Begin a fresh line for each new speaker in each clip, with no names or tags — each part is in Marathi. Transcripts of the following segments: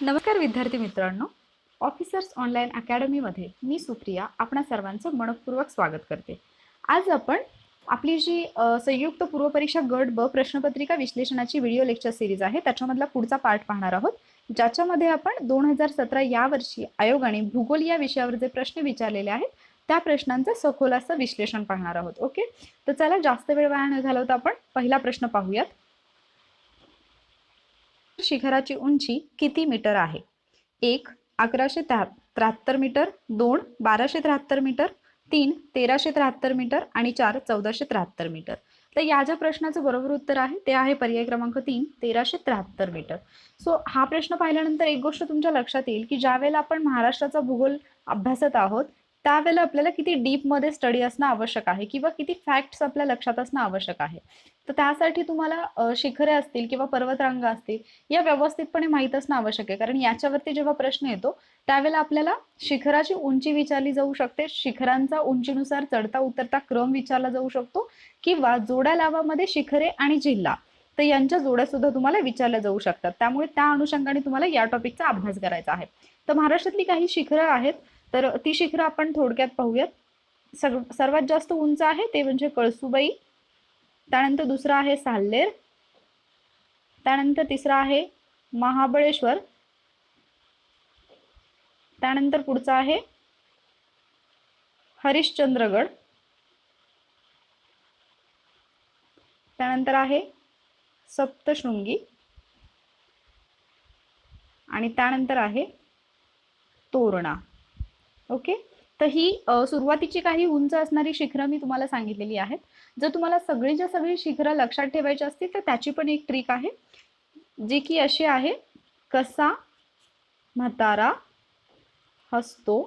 नमस्कार विद्यार्थी मित्रांनो, ऑफिसर्स ऑनलाईन अकॅडमीमध्ये मी सुप्रिया आपणा सर्वांचं मनपूर्वक स्वागत करते। आज आपण आपली जी संयुक्त पूर्वपरीक्षा गट ब प्रश्नपत्रिका विश्लेषणाची व्हिडिओ लेक्चर सिरीज आहे त्याच्यामधला पुढचा पार्ट पाहणार आहोत, ज्याच्यामध्ये आपण 2017 या वर्षी आयोगाने भूगोल या विषयावर जे प्रश्न विचारलेले आहेत त्या प्रश्नांचं सखोल असं विश्लेषण पाहणार आहोत। ओके, तर चला जास्त वेळ वाया न घालवता आपण पहिला प्रश्न पाहूयात। शिखराची उंची किती मीटर आहे? 1 1173 मीटर, 2 1273 मीटर, 3 1373 मीटर आणि 4 1473 मीटर। तर या ज्या प्रश्नाचं बरोबर उत्तर आहे ते आहे पर्याय क्रमांक 3 1373 मीटर। सो हा प्रश्न पाहिल्यानंतर एक गोष्ट तुमच्या लक्षात येईल की ज्यावेळेला आपण महाराष्ट्राचा भूगोल अभ्यासत आहोत त्यावेळेला आपल्याला किती डीप मध्ये स्टडी असणं आवश्यक आहे किंवा किती फॅक्ट्स आपल्या लक्षात असणं आवश्यक आहे। तर त्यासाठी तुम्हाला शिखरे असतील किंवा पर्वतरांगा असतील या व्यवस्थितपणे माहीत असणं आवश्यक आहे, कारण याच्यावरती जेव्हा प्रश्न येतो त्यावेळेला आपल्याला शिखराची उंची विचारली जाऊ शकते, शिखरांचा उंचीनुसार चढता उतरता क्रम विचारला जाऊ शकतो किंवा जोड्या लावामध्ये शिखरे आणि जिल्हा तर यांच्या जोड्या सुद्धा तुम्हाला विचारल्या जाऊ शकतात। त्यामुळे त्या अनुषंगाने तुम्हाला या टॉपिकचा अभ्यास करायचा आहे। तर महाराष्ट्रातली काही शिखरं आहेत, तर ती शिखरं आपण थोडक्यात पाहूयात। सर्वात जास्त उंच आहे ते म्हणजे कळसुबाई, त्यानंतर दुसरा आहे साल्लेर, त्यानंतर तिसरा आहे महाबळेश्वर, त्यानंतर पुढचा आहे हरिश्चंद्रगड, त्यानंतर आहे सप्तशृंगी आणि त्यानंतर आहे तोरणा। ओके, तर ही सुरुवातीची काही उंच असणारी शिखरं मी तुम्हाला सांगितलेली आहेत। जर तुम्हाला सगळीच्या सगळी शिखरं लक्षात ठेवायची असतील तर त्याची पण एक ट्रिक आहे, जी की अशी आहे: कसा, म्हातारा, हसतो,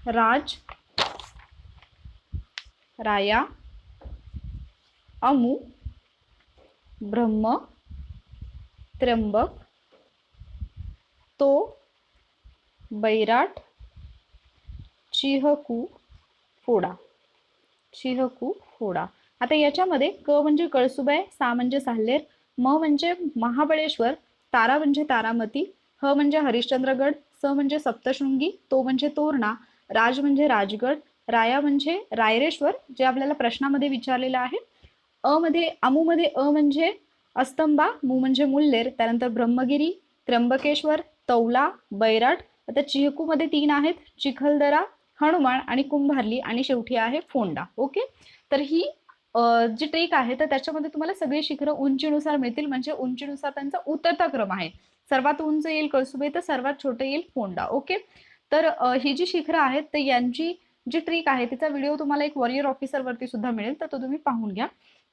राज, राया, अमू, ब्रह्म, त्र्यंबक, तो, बैराट, चिहकू, फोडा, चिहकू, फोडा। आता याच्यामध्ये क म्हणजे कळसुबाई, सा म्हणजे साल्लेर, म म्हणजे महाबळेश्वर, तारा म्हणजे तारामती, ह म्हणजे हरिश्चंद्रगड, स म्हणजे सप्तशृंगी, तो म्हणजे तोरणा, राज म्हणजे राजगड, राया म्हणजे रायरेश्वर जे आपल्याला प्रश्नामध्ये विचारलेलं आहे, अमू मध्ये अ म्हणजे अस्तंबा, मू म्हणजे मुल्लेर, त्यानंतर ब्रह्मगिरी, त्र्यंबकेश्वर, तौला, बैराट। आता चिहकू मध्ये 3 आहेत: चिखलदरा, हनुमान आणि कुंभारली आणि शेवटी आहे फोंडा। ओके, तर ही जी ट्रिक आहे तर त्याच्यामध्ये तुम्हाला सगळी शिखरं उंचीनुसार मिळतील, म्हणजे उंचीनुसार त्यांचा उतरता क्रम आहे। सर्वात उंच येईल कळसुबाई तर सर्वात छोटे येईल फोंडा। ओके, तर ही जी शिखरं आहेत तर यांची जी ट्रिक आहे तिचा व्हिडिओ तुम्हाला एक वॉरियर ऑफिसर वरती सुद्धा मिळेल, तर तो तुम्ही पाहून घ्या।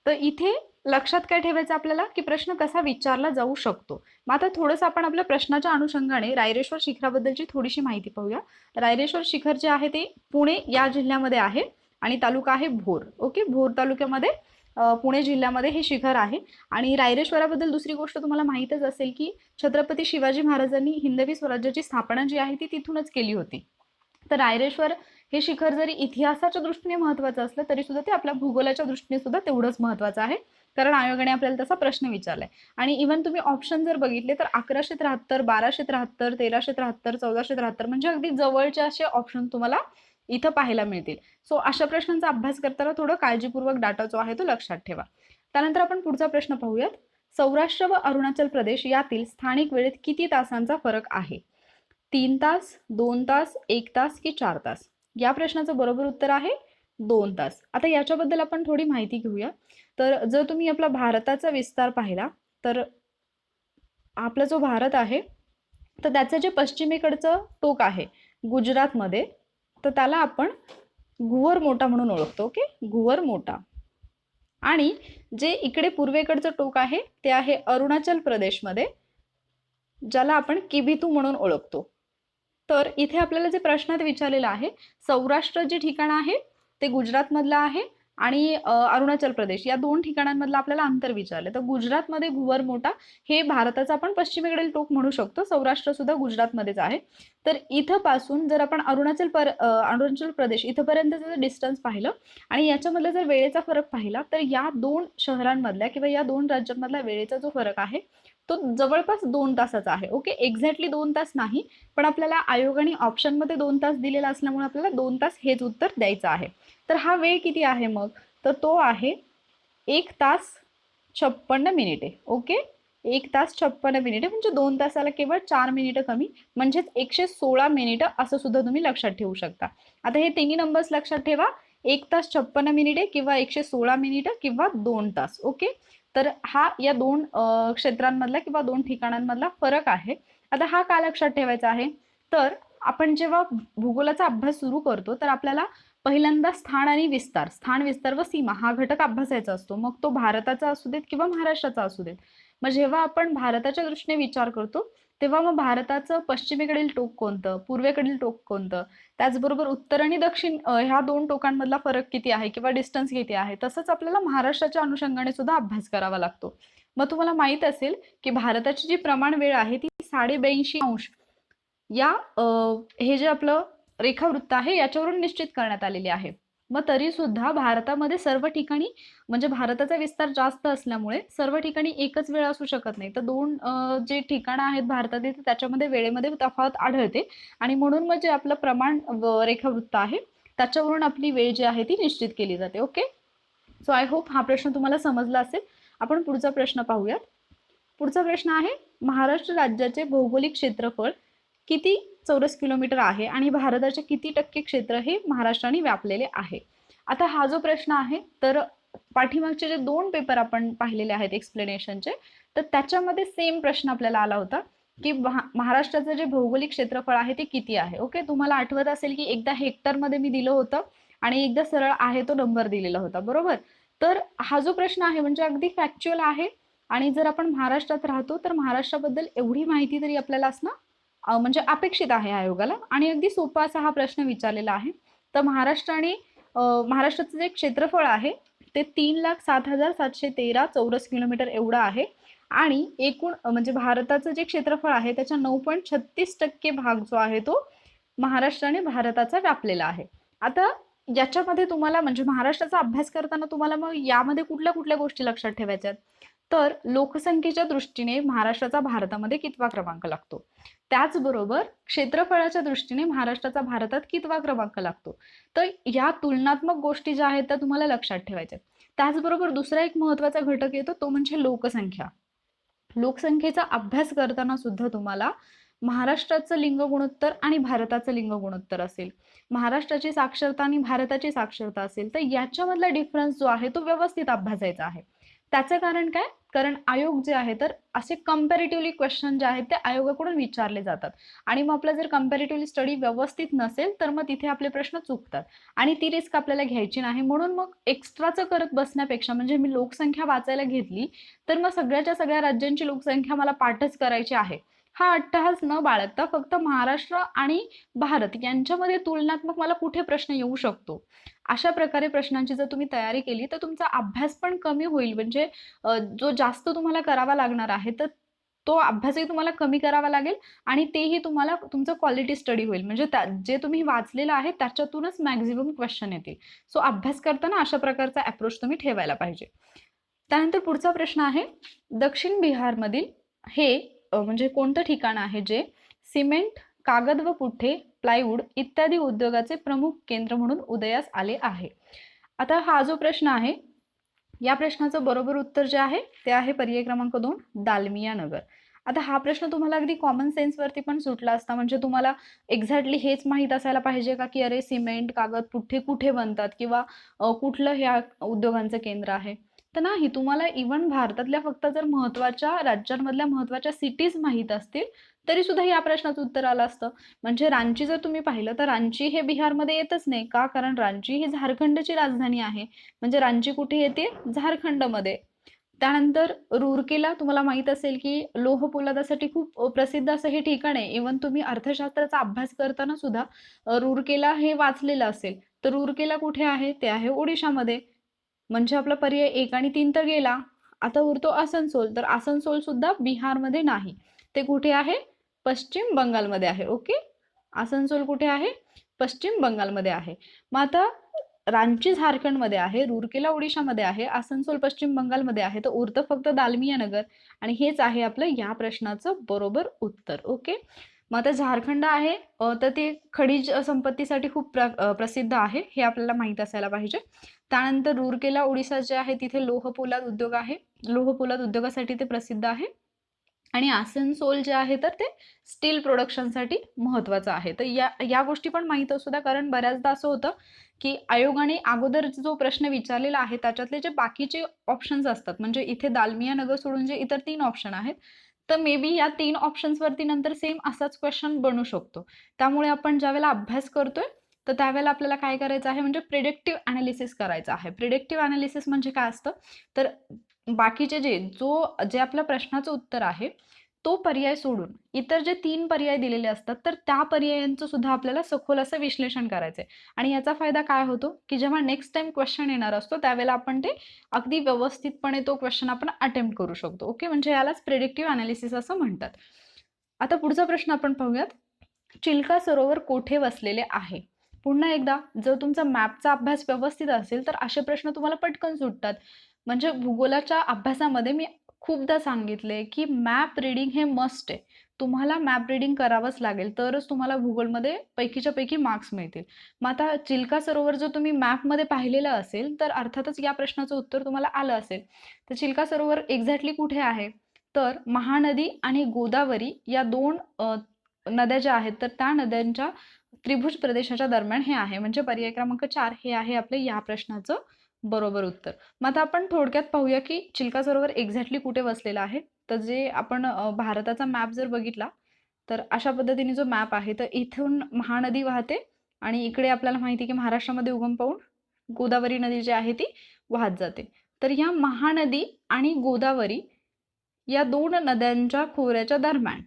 तर इथे लक्षात काय ठेवायचं आपल्याला की प्रश्न कसा विचारला जाऊ शकतो। मग आता थोडंसं आपण आपल्या प्रश्नाच्या अनुषंगाने रायरेश्वर शिखराबद्दलची थोडीशी माहिती पाहूया। रायरेश्वर शिखर जे आहे ते पुणे या जिल्ह्यामध्ये आहे आणि तालुका आहे भोर। ओके, भोर तालुक्यामध्ये पुणे जिल्ह्यामध्ये हे शिखर आहे। आणि रायरेश्वराबद्दल दुसरी गोष्ट तुम्हाला माहीतच असेल की छत्रपती शिवाजी महाराजांनी हिंदवी स्वराज्याची स्थापना जी आहे ती तिथूनच केली होती। तर रायरेश्वर हे शिखर जरी इतिहासाच्या दृष्टीने महत्त्वाचं असलं तरी सुद्धा ते आपल्या भूगोलाच्या दृष्टीने सुद्धा तेवढंच महत्त्वाचं आहे, कारण आयोगाने आपल्याला तसा प्रश्न विचारलाय। आणि इव्हन तुम्ही ऑप्शन जर बघितले तर 1173, 1273, 1373, 1473 म्हणजे अगदी जवळचे असे ऑप्शन तुम्हाला इथं पाहायला मिळतील। सो अशा प्रश्नांचा अभ्यास करताना थोडं काळजीपूर्वक डाटा जो आहे तो लक्षात ठेवा। त्यानंतर आपण पुढचा प्रश्न पाहूयात। सौराष्ट्र व अरुणाचल प्रदेश यातील स्थानिक वेळेत किती तासांचा फरक आहे? 3 तास, 2 तास, 1 तास की 4 तास? या प्रश्नाचं बरोबर उत्तर आहे 2 तास। आता याच्याबद्दल आपण थोडी माहिती घेऊया। तर जर तुम्ही आपला भारताचा विस्तार पाहिला तर आपला जो भारत आहे तर त्याचं जे पश्चिमेकडचं टोक आहे गुजरातमध्ये, तर त्याला आपण गुवर मोठा म्हणून ओळखतो। ओके, गुवर मोठा। आणि जे इकडे पूर्वेकडचं टोक आहे ते आहे अरुणाचल प्रदेशमध्ये, ज्याला आपण किबिथू म्हणून ओळखतो। तर इथे आपल्याला जे प्रश्नात विचारलेलं आहे, सौराष्ट्र जे ठिकाण आहे ते गुजरातमधलं आहे आणि अरुणाचल प्रदेश या दोन ठिकाणांमधलं आपल्याला अंतर विचारलं। तर गुजरातमध्ये गुवर मोठा हे भारताचा आपण पश्चिमेकडील टोक म्हणू शकतो, सौराष्ट्र सुद्धा गुजरातमध्येच आहे। तर इथं पासून जर आपण अरुणाचल प्रदेश इथपर्यंतचं डिस्टन्स पाहिलं आणि याच्यामधला जर वेळेचा फरक पाहिला तर या दोन शहरांमधल्या किंवा या दोन राज्यांमधला वेळेचा जो फरक आहे तो जवळपास 2 तासाचा आहे. ओके, एक्झॅक्टली 2 तास नाही, पण आपल्याला आयोगाने ऑप्शनमध्ये 2 तास दिलेला असल्यामुळे आपल्याला 2 तास हेच उत्तर द्यायचं आहे. तर हा वेळ किती आहे मग? तर तो आहे 1 तास 56 मिनिटे. ओके, 1 तास 56 मिनिटे म्हणजे 2 तासाला केवळ 4 मिनिटं कमी, म्हणजेच 116 मिनिटं असं सुद्धा तुम्ही लक्षात ठेवू शकता. आता हे तिन्ही नंबर्स लक्षात ठेवा, 1 तास 56 मिनिटे किंवा 116 मिनिटं किंवा 2 तास. ओके, तर हा या दोन क्षेत्रांमधला किंवा दोन ठिकाणांमधला फरक आहे. आता हा का लक्षात ठेवायचा आहे? तर आपण जेव्हा भूगोलाचा अभ्यास सुरू करतो तर आपल्याला पहिल्यांदा स्थान विस्तार व सीमा हा घटक अभ्यासायचा असतो. मग तो भारताचा असू देत किंवा महाराष्ट्राचा असू देत. मग जेव्हा आपण भारताच्या दृष्टीने विचार करतो तेव्हा मग भारताचं पश्चिमेकडील टोक कोणतं, पूर्वेकडील टोक कोणतं, त्याचबरोबर उत्तर आणि दक्षिण ह्या दोन टोकांमधला फरक किती आहे किंवा डिस्टन्स किती आहे, तसंच आपल्याला महाराष्ट्राच्या अनुषंगाने सुद्धा अभ्यास करावा लागतो. मग तुम्हाला माहित असेल की भारताची जी प्रमाण वेळ आहे ती 82.5 या हे जे आपलं रेखावृत्त आहे याच्यावरून निश्चित करण्यात आलेली आहे. मग तरी सुद्धा भारतामध्ये सर्व ठिकाणी म्हणजे भारताचा विस्तार जास्त असल्यामुळे सर्व ठिकाणी एकच वेळ असू शकत नाही. तर दोन जे ठिकाणं आहेत भारतातील त्याच्यामध्ये वेळेमध्ये तफावत आढळते आणि म्हणून मग जे आपलं प्रमाण रेखावृत्त आहे त्याच्यावरून आपली वेळ जी आहे ती निश्चित केली जाते. ओके, सो आय होप हा प्रश्न तुम्हाला समजला असेल. आपण पुढचा प्रश्न पाहूयात. पुढचा प्रश्न आहे, महाराष्ट्र राज्याचे भौगोलिक क्षेत्रफळ किती चौरस किलोमीटर आहे आणि भारताचे किती टक्के क्षेत्र हे महाराष्ट्राने व्यापलेले आहे? आता हा जो प्रश्न आहे तर पाठीमागचे जे 2 पेपर आपण पाहिलेले आहेत एक्सप्लेनेशनचे, तर त्याच्यामध्ये सेम प्रश्न आपल्याला आला होता की महाराष्ट्राचं जे भौगोलिक क्षेत्रफळ आहे ते किती आहे. ओके, तुम्हाला आठवत असेल की एकदा हेक्टरमध्ये मी दिलं होतं आणि एकदा सरळ आहे तो नंबर दिलेला होता, बरोबर? तर हा जो प्रश्न आहे म्हणजे अगदी फॅक्च्युअल आहे आणि जर आपण महाराष्ट्रात राहतो तर महाराष्ट्राबद्दल एवढी माहिती तरी आपल्याला असणं म्हणजे अपेक्षित आहे आयोगाला आणि अगदी सोपा असा हा प्रश्न विचारलेला आहे. तर महाराष्ट्राचं जे क्षेत्रफळ आहे ते 3,07,713 चौरस किलोमीटर एवढं आहे आणि एकूण म्हणजे भारताचं जे क्षेत्रफळ आहे त्याच्या 9.36% भाग जो आहे तो महाराष्ट्राने भारताचा व्यापलेला आहे. आता याच्यामध्ये तुम्हाला म्हणजे महाराष्ट्राचा अभ्यास करताना तुम्हाला मग यामध्ये कुठल्या कुठल्या गोष्टी लक्षात ठेवायच्या आहेत? तर लोकसंख्येच्या दृष्टीने महाराष्ट्राचा भारतामध्ये कितवा क्रमांक लागतो, त्याचबरोबर क्षेत्रफळाच्या दृष्टीने महाराष्ट्राचा भारतात कितवा क्रमांक लागतो. तर या तुलनात्मक गोष्टी ज्या आहेत त्या तुम्हाला लक्षात ठेवायच्या. त्याचबरोबर दुसरा एक महत्वाचा घटक येतो तो म्हणजे लोकसंख्या. लोकसंख्येचा अभ्यास करताना सुद्धा तुम्हाला महाराष्ट्राचं लिंग गुणोत्तर आणि भारताचं लिंग गुणोत्तर असेल, महाराष्ट्राची साक्षरता आणि भारताची साक्षरता असेल, तर याच्यामधला डिफरन्स जो आहे तो व्यवस्थित अभ्यासायचा आहे. त्याचं कारण काय? कारण आयोग जे आहे तर असे कम्पॅरेटिव्हली क्वेश्चन जे आहेत ते आयोगाकडून विचारले जातात आणि मग आपला जर कम्पॅरेटिव्हली स्टडी व्यवस्थित नसेल तर मग तिथे आपले प्रश्न चुकतात आणि ती रिस्क आपल्याला घ्यायची नाही. म्हणून मग एक्स्ट्राचं करत बसण्यापेक्षा म्हणजे मी लोकसंख्या वाचायला घेतली तर मग सगळ्याच्या सगळ्या राज्यांची लोकसंख्या मला पाठच करायची आहे हा अट्टहास न बाळगता फक्त महाराष्ट्र आणि भारत यांच्यामध्ये तुलनात्मक मला कुठे प्रश्न येऊ शकतो अशा प्रकारे प्रश्नांची जर तुम्ही तयारी केली तर तुमचा अभ्यास पण कमी होईल. म्हणजे जो जास्त तुम्हाला करावा लागणार आहे तर तो अभ्यासही तुम्हाला कमी करावा लागेल आणि तेही तुम्हाला तुमचं क्वालिटी स्टडी होईल. म्हणजे जे तुम्ही वाचलेलं आहे त्याच्यातूनच मॅक्झिमम क्वेश्चन येतील. सो अभ्यास करताना अशा प्रकारचा अप्रोच तुम्ही ठेवायला पाहिजे. त्यानंतर पुढचा प्रश्न आहे, दक्षिण बिहारमधील हे म्हणजे कोणतं ठिकाण आहे जे सिमेंट, कागद व पुठ्ठे, प्लायवूड इत्यादी उद्योगाचे प्रमुख केंद्र म्हणून उदयास आले आहे. आता हा जो प्रश्न आहे या प्रश्नाचं बरोबर उत्तर जे आहे ते आहे पर्याय क्रमांक 2 दालमिया नगर. आता हा प्रश्न तुम्हाला अगदी कॉमन सेन्स वरती पण सुटला असता. म्हणजे तुम्हाला एक्झॅक्टली हेच माहीत असायला पाहिजे का की अरे सिमेंट, कागद, पुठ्ठे कुठे बनतात किंवा कुठलं ह्या उद्योगांचं केंद्र आहे. तर नाही, तुम्हाला इव्हन भारतातल्या फक्त जर महत्त्वाच्या राज्यांमधल्या महत्त्वाच्या सिटीज माहीत असतील तरी सुद्धा या प्रश्नाचं उत्तर आलं असतं. म्हणजे रांची जर तुम्ही पाहिलं तर रांची हे बिहारमध्ये येतच नाही का, कारण रांची ही झारखंडची राजधानी आहे. म्हणजे रांची कुठे येते? झारखंडमध्ये. त्यानंतर रूरकेला तुम्हाला माहित असेल की लोह पोलादासाठी खूप प्रसिद्ध असं हे ठिकाण आहे. इव्हन तुम्ही अर्थशास्त्राचा अभ्यास करताना सुद्धा रूरकेला हे वाचलेलं असेल. तर रूरकेला कुठे आहे? ते आहे ओडिशामध्ये. म्हणजे आपला पर्याय 1 आणि 3 तर गेला. आता उरतो आसनसोल. तर आसनसोल सुद्धा बिहारमध्ये नाही, ते कुठे आहे? पश्चिम बंगालमध्ये आहे. ओके, आसनसोल कुठे आहे? पश्चिम बंगालमध्ये आहे. मग आता रांची झारखंडमध्ये आहे, रूरकेला ओडिशामध्ये आहे, आसनसोल पश्चिम बंगालमध्ये आहे, तर उरतं फक्त दालमिया नगर. आणि हेच आहे आपलं या प्रश्नाचं बरोबर उत्तर. ओके. मग आता झारखंड आहे तर ते खनिज संपत्तीसाठी खूप प्रसिद्ध आहे, हे आपल्याला माहीत असायला पाहिजे. त्यानंतर रूरकेला ओडिशा जे आहे तिथे लोहपोलाद उद्योग आहे, लोहपोलाद उद्योगासाठी ते प्रसिद्ध आहे. आणि आसनसोल जे आहे तर ते स्टील प्रोडक्शनसाठी महत्त्वाचं आहे. तर या गोष्टी पण माहीत असू द्या, कारण बऱ्याचदा असं होतं की आयोगाने अगोदर जो प्रश्न विचारलेला आहे त्याच्यातले जे बाकीचे ऑप्शन्स असतात, म्हणजे इथे दालमिया नगर सोडून जे इतर 3 ऑप्शन आहेत, तर मे बी या 3 ऑप्शन्सवरती नंतर सेम असाच क्वेश्चन बनू शकतो. त्यामुळे आपण ज्यावेळेला अभ्यास करतोय तर त्यावेळेला आपल्याला काय करायचं आहे, म्हणजे प्रिडिक्टिव्ह अनालिसिस करायचं आहे. प्रिडिक्टिव्ह अनालिसिस म्हणजे काय असतं, तर बाकीचे जे आपल्या प्रश्नाचं उत्तर आहे तो पर्याय सोडून इतर जे 3 पर्याय दिलेले असतात, तर त्या पर्यायांचं सुद्धा आपल्याला सखोल असं विश्लेषण करायचंय. आणि याचा फायदा काय होतो, की जेव्हा नेक्स्ट टाइम क्वेश्चन येणार असतो त्यावेळेला आपण ते अगदी व्यवस्थितपणे तो क्वेश्चन आपण अटेम्प्ट करू शकतो. ओके, म्हणजे यालाच प्रिडिक्टिव्ह अनालिसिस असं म्हणतात. आता पुढचा प्रश्न आपण पाहूयात. चिल्का सरोवर कोठे वसलेले आहे? पुन्हा एकदा, जर तुमचा मॅपचा अभ्यास व्यवस्थित असेल तर असे प्रश्न तुम्हाला पटकन सुटतात. म्हणजे भूगोलाच्या अभ्यासामध्ये मी खूपदा सांगितले की मॅप रीडिंग हे मस्ट आहे. तुम्हाला मॅप रीडिंग करावंच लागेल, तरच तुम्हाला भूगोलमध्ये पैकीच्या पैकी मार्क्स मिळतील. मग आता चिल्का सरोवर जर तुम्ही मॅपमध्ये पाहिलेलं असेल तर अर्थातच या प्रश्नाचं उत्तर तुम्हाला आलं असेल. तर चिल्का सरोवर एक्झॅक्टली कुठे आहे, तर महानदी आणि गोदावरी या 2 नद्या ज्या आहेत तर त्या नद्यांच्या त्रिभुज प्रदेशाच्या दरम्यान हे आहे. म्हणजे पर्याय क्रमांक 4 हे आहे आपले या प्रश्नाचं बरोबर उत्तर. मग आता आपण थोडक्यात पाहूया की चिल्का सरोवर एक्झॅक्टली कुठे वसलेला आहे. तर जे आपण भारताचा मॅप जर बघितला तर अशा पद्धतीने जो मॅप आहे, तर इथून महानदी वाहते आणि इकडे आपल्याला माहिती आहे की महाराष्ट्रामध्ये उगम पावून गोदावरी नदी जी आहे ती वाहत जाते. तर या महानदी आणि गोदावरी या 2 नद्यांच्या खोऱ्याच्या दरम्यान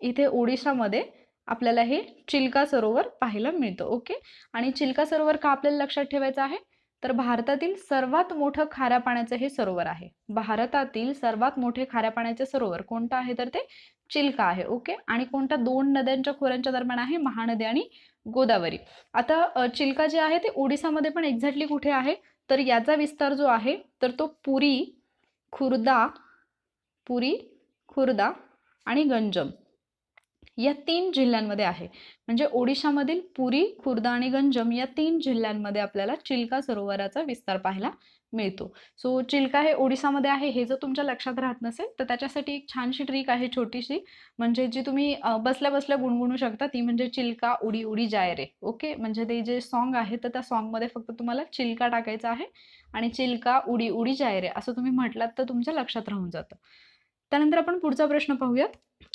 इथे ओडिशामध्ये आपल्याला हे चिल्का सरोवर पाहायला मिळतं. ओके. आणि चिल्का सरोवर का आपल्याला लक्षात ठेवायचं आहे, तर भारतातील सर्वात मोठं खाऱ्या पाण्याचं हे सरोवर आहे. भारतातील सर्वात मोठे खाऱ्या पाण्याचे सरोवर कोणतं आहे, तर ते चिल्का आहे. ओके. आणि कोणत्या 2 नद्यांच्या खोऱ्यांच्या दरम्यान आहे, महानदी आणि गोदावरी. आता चिल्का जे आहे ते ओडिसामध्ये पण एक्झॅक्टली कुठे आहे, तर याचा विस्तार जो आहे तर तो पुरी, खुर्दा आणि गंजम या 3 जिल्ह्यांमध्ये आहे. म्हणजे ओडिशामधील पुरी, खुर्दा आणि गंजम या 3 जिल्ह्यांमध्ये आपल्याला चिल्का सरोवराचा विस्तार पाहायला मिळतो. सो चिल्का हे ओडिसामध्ये आहे, हे जर तुमच्या लक्षात राहत नसेल तर त्याच्यासाठी एक छानशी ट्रिक आहे छोटीशी, म्हणजे जी तुम्ही बसल्या बसल्या गुणगुणू शकता, ती म्हणजे चिल्का उडी उडी जाय रे. ओके. म्हणजे ते जे सॉन्ग आहे तर त्या सॉन्गमध्ये फक्त तुम्हाला चिल्का टाकायचा आहे आणि चिल्का उडी उडी जाय रे असं तुम्ही म्हटलात तर तुमच्या लक्षात राहून जातं. त्यानंतर आपण पुढचा प्रश्न पाहूयात.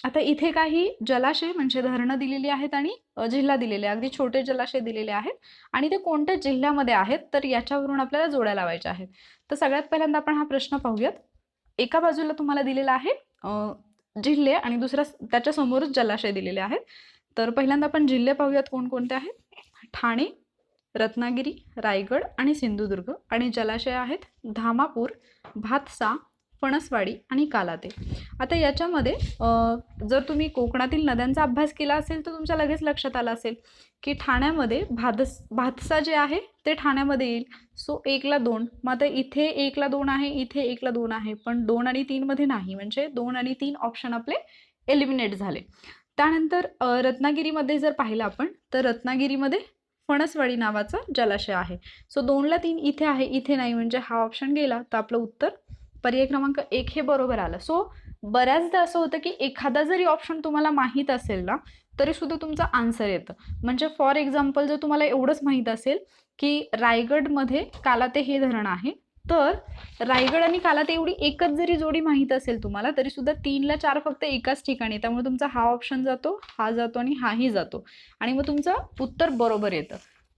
आता इथे काही जलाशय म्हणजे धरणं दिलेली आहेत आणि जिल्हा दिलेले, अगदी छोटे जलाशय दिलेले आहेत आणि ते कोणत्या जिल्ह्यामध्ये आहेत, तर याच्यावरून आपल्याला जोड्या लावायच्या आहेत. तर सगळ्यात पहिल्यांदा आपण हा प्रश्न पाहूयात. एका बाजूला तुम्हाला दिलेला आहे जिल्हे आणि दुसऱ्या त्याच्या समोरच जलाशय दिलेले आहेत. तर पहिल्यांदा आपण जिल्हे पाहूयात कोणकोणते आहेत. ठाणे, रत्नागिरी, रायगड आणि सिंधुदुर्ग. आणि जलाशय आहेत धामापूर, भातसा, फणसवाडी आणि कालाते. आता याच्यामध्ये जर तुम्ही कोकणातील नद्यांचा अभ्यास केला असेल तर तुमच्या लगेच लक्षात आलं असेल की ठाण्यामध्ये भातसा जे आहे ते ठाण्यामध्ये येईल. सो 1ला 2. मग आता इथे 1ला 2 आहे, इथे 1ला 2 आहे, पण 2 आणि 3 मध्ये नाही, म्हणजे 2 आणि 3 ऑप्शन आपले एलिमिनेट झाले. त्यानंतर रत्नागिरीमध्ये जर पाहिलं आपण तर रत्नागिरीमध्ये फणसवाडी नावाचा जलाशय आहे. सो 2ला 3 इथे आहे, इथे नाही, म्हणजे हा ऑप्शन गेला. तर आपलं उत्तर पर्याय क्रमांक 1 हे बरोबर आलं. सो बऱ्याचदा असं होतं की एखादा जरी ऑप्शन तुम्हाला माहीत असेल ना तरी सुद्धा तुमचं आन्सर येतं. म्हणजे फॉर एक्झाम्पल जर तुम्हाला एवढंच माहीत असेल की रायगडमध्ये कालाते हे धरण आहे, तर रायगड आणि कालाते एवढी एकच जरी जोडी माहीत असेल तुम्हाला तरी सुद्धा 3ला 4 फक्त एकाच ठिकाणी, त्यामुळे तुमचा हा ऑप्शन जातो, हा जातो आणि हाही जातो आणि मग तुमचं उत्तर बरोबर येतं.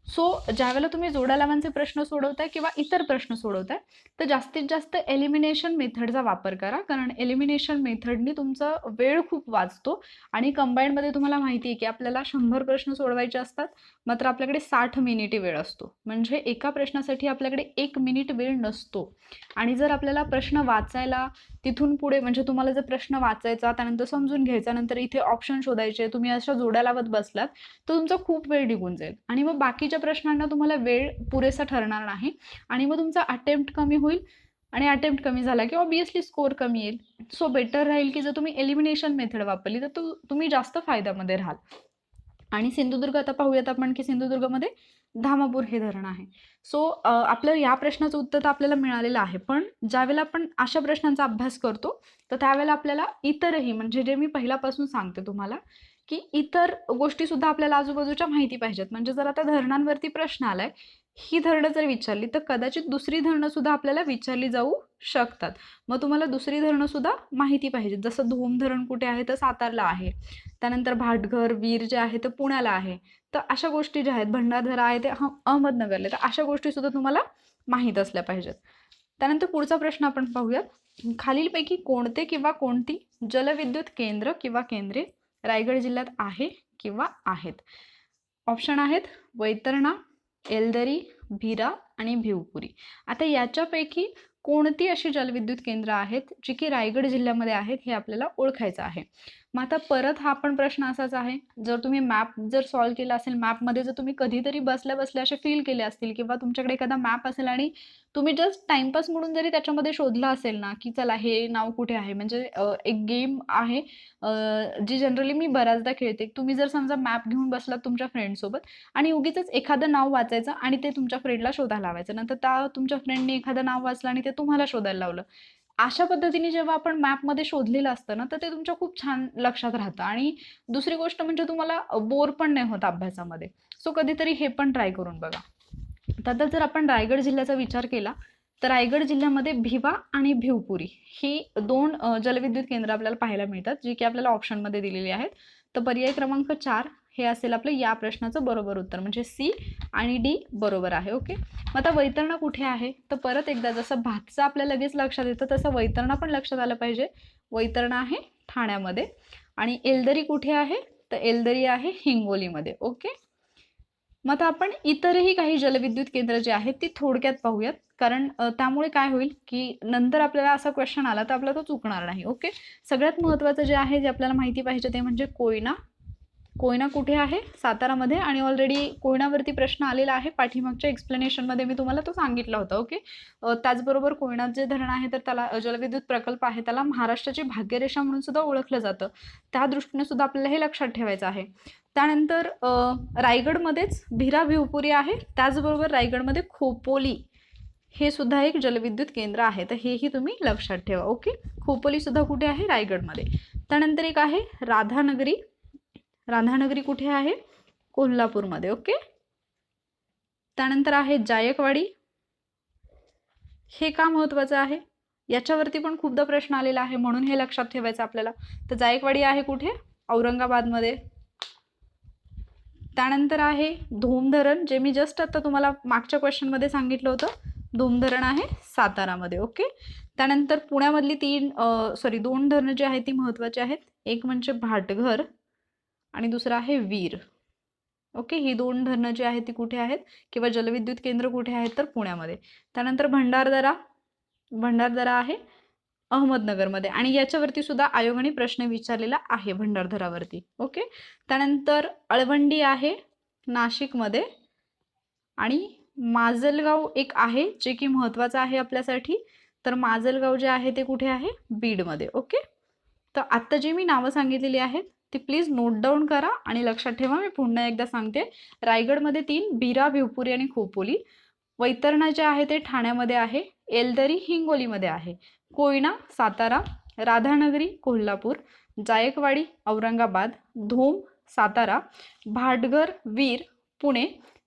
सो ज्यावेळेला तुम्ही जोड्या लावांचे प्रश्न सोडवताय किंवा इतर प्रश्न सोडवताय तर जास्तीत जास्त एलिमिनेशन मेथडचा वापर करा, कारण एलिमिनेशन मेथडनी तुमचा वेळ खूप वाचतो. आणि कंबाईनमध्ये तुम्हाला माहिती आहे की आपल्याला 100 प्रश्न सोडवायचे असतात, मात्र आपल्याकडे 60 मिनिटे वेळ असतो. म्हणजे एका प्रश्नासाठी आपल्याकडे 1 मिनिट वेळ नसतो. आणि जर आपल्याला प्रश्न वाचायला तिथून पुढे म्हणजे तुम्हाला जर प्रश्न वाचायचा, त्यानंतर समजून घ्यायचा, नंतर इथे ऑप्शन शोधायचे, तुम्ही अशा जोड्या लावत बसलात तर तुमचा खूप वेळ निघून जाईल आणि मग बाकीच्या प्रश्नांना तुम्हाला वेळ पुरेसा ठरणार नाही आणि मग तुमचा अटेम्प्ट कमी होईल आणि अटेम्प्ट कमी झाला की ऑब्विसली स्कोर कमी येईल. सो बेटर राहील की जर तुम्ही एलिमिनेशन मेथड वापरली तर तुम्ही जास्त फायद्यामध्ये राहाल. आणि सिंधुदुर्ग आता पाहूयात आपण की सिंधुदुर्गमध्ये धामापूर हे धरण आहे. सो आपलं या प्रश्नाचं उत्तर तर आपल्याला मिळालेलं आहे, पण ज्यावेळेला आपण अशा प्रश्नांचा अभ्यास करतो तर त्यावेळेला आपल्याला इतरही म्हणजे जे मी पहिल्यापासून सांगते तुम्हाला की इतर गोष्टी सुद्धा आपल्याला आजूबाजूच्या माहिती पाहिजेत. म्हणजे जर आता धरणांवरती प्रश्न आलाय, ही धरणं जर विचारली तर कदाचित दुसरी धरणं सुद्धा आपल्याला विचारली जाऊ शकतात. मग तुम्हाला दुसरी धरणं सुद्धा माहिती पाहिजेत. जसं धोम धरण कुठे आहे तर सातारला आहे, त्यानंतर भाटघर, वीर जे आहे ते पुण्याला आहे. तर अशा गोष्टी ज्या आहेत, भंडारदरा आहे ते अहमदनगरला, तर अशा गोष्टी सुद्धा तुम्हाला माहीत असल्या पाहिजेत. त्यानंतर पुढचा प्रश्न आपण पाहूयात. खालीलपैकी कोणते किंवा कोणती जलविद्युत केंद्र किंवा केंद्रे रायगड जिल्ह्यात आहे किंवा आहेत? ऑप्शन आहेत वैतरणा, एलदरी, भीरा आणि भिवपुरी. आता याच्यापैकी कोणती अशी जलविद्युत केंद्र आहेत जी की रायगड जिल्ह्यामध्ये आहेत हे आपल्याला ओळखायचं आहे. मग आता परत हा पण प्रश्न असाच आहे, जर तुम्ही मॅप जर सॉल्व्ह केला असेल, मॅपमध्ये जर तुम्ही कधीतरी बसल्या बसल्या असे फील केले असतील किंवा तुमच्याकडे एखादा मॅप असेल आणि तुम्ही जस्ट टाइमपास म्हणून जरी त्याच्यामध्ये शोधलं असेल ना की चला हे नाव कुठे आहे, म्हणजे एक गेम आहे जी जनरली मी बऱ्याचदा खेळते. तुम्ही जर समजा मॅप घेऊन बसलात तुमच्या फ्रेंडसोबत आणि उगीच एखादं नाव वाचायचं आणि ते तुमच्या फ्रेंडला शोधायला लावायचं, नंतर त्या तुमच्या फ्रेंडने एखादं नाव वाचलं आणि ते तुम्हाला शोधायला लावलं. अशा पद्धतीने जेव्हा आपण मॅपमध्ये शोधलेलं असतं ना तर ते तुमच्या खूप छान लक्षात राहतं आणि दुसरी गोष्ट म्हणजे तुम्हाला बोर पण नाही होत अभ्यासामध्ये. सो कधीतरी हे पण ट्राय करून बघा. आता जर आपण रायगड जिल्ह्याचा विचार केला तर रायगड जिल्ह्यामध्ये भिवा आणि भिवपुरी ही दोन जलविद्युत केंद्र आपल्याला पाहायला मिळतात, जी की आपल्याला ऑप्शनमध्ये दिलेली आहेत. तर पर्याय क्रमांक 4 हे असेल आपलं या प्रश्नाचं बरोबर उत्तर, म्हणजे सी आणि डी बरोबर आहे. ओके. मग आता वैतरणा कुठे आहे तर परत एकदा जसं भातचं आपल्या लगेच लक्षात येतं तसं वैतरणा पण लक्षात आलं पाहिजे. वैतरणा आहे ठाण्यामध्ये. आणि एलदरी कुठे आहे तर एलदरी आहे हिंगोलीमध्ये. ओके. मग आता आपण इतरही काही जलविद्युत केंद्र जे आहेत ती थोडक्यात पाहूयात, कारण त्यामुळे काय होईल की नंतर आपल्याला असा क्वेश्चन आला तर आपला तो चुकणार नाही. ओके. सगळ्यात महत्त्वाचं जे आहे जे आपल्याला माहिती पाहिजे ते म्हणजे कोयना. कोयना कुठे आहे सातारामध्ये, आणि ऑलरेडी कोयनावरती प्रश्न आलेला आहे पाठीमागच्या एक्सप्लेनेशनमध्ये मी तुम्हाला तो सांगितला होता. ओके. त्याचबरोबर कोयनात जे धरण आहे तर त्याला जलविद्युत प्रकल्प आहे त्याला महाराष्ट्राची भाग्यरेषा म्हणून सुद्धा ओळखलं जातं. त्या दृष्टीने सुद्धा आपल्याला हे लक्षात ठेवायचं आहे. त्यानंतर रायगडमध्येच भिरा भिवपुरी आहे, त्याचबरोबर रायगडमध्ये खोपोली हे सुद्धा एक जलविद्युत केंद्र आहे, तर हेही तुम्ही लक्षात ठेवा. ओके. खोपोली सुद्धा कुठे आहे रायगडमध्ये. त्यानंतर एक आहे राधानगरी. राधानगरी कुठे आहे कोल्हापूरमध्ये. ओके. त्यानंतर आहे जायकवाडी. हे का महत्त्वाचं आहे याच्यावरती पण खूपदा प्रश्न आलेला आहे, म्हणून हे लक्षात ठेवायचं आपल्याला. तर जायकवाडी आहे कुठे औरंगाबादमध्ये. त्यानंतर आहे धोम धरण, जे मी जस्ट आता तुम्हाला मागच्या क्वेश्चनमध्ये सांगितलं होतं. धोम धरण आहे सातारामध्ये. ओके. त्यानंतर पुण्यामधली दोन धरणं जी आहेत ती महत्त्वाची आहेत. एक म्हणजे भाटघर आणि दुसरं आहे वीर. ओके. ही दोन धरणं जी आहेत ती कुठे आहेत किंवा जलविद्युत केंद्र कुठे आहेत तर पुण्यामध्ये. त्यानंतर भंडारदरा. भंडारदरा आहे अहमदनगरमध्ये आणि याच्यावरती सुद्धा आयोगाने प्रश्न विचारलेला आहे भंडारदरावरती. ओके. त्यानंतर अळवंडी आहे नाशिकमध्ये आणि माजलगाव एक आहे जे की महत्त्वाचं आहे आपल्यासाठी. तर माजलगाव जे आहे ते कुठे आहे बीडमध्ये. ओके. तर आत्ता जी मी नावं सांगितलेली आहेत ती प्लीज नोट डाऊन करा आणि लक्षात ठेवा. मी पुन्हा एकदा सांगते. रायगडमध्ये 3, भिरा भिवपुरी आणि खोपोली. वैतरणा जे आहे ते ठाण्यामध्ये आहे. एलदरी हिंगोलीमध्ये आहे. कोयना सातारा, राधानगरी कोल्हापूर, जायकवाडी औरंगाबाद, धोम सातारा, भाटघर वीर पुणे,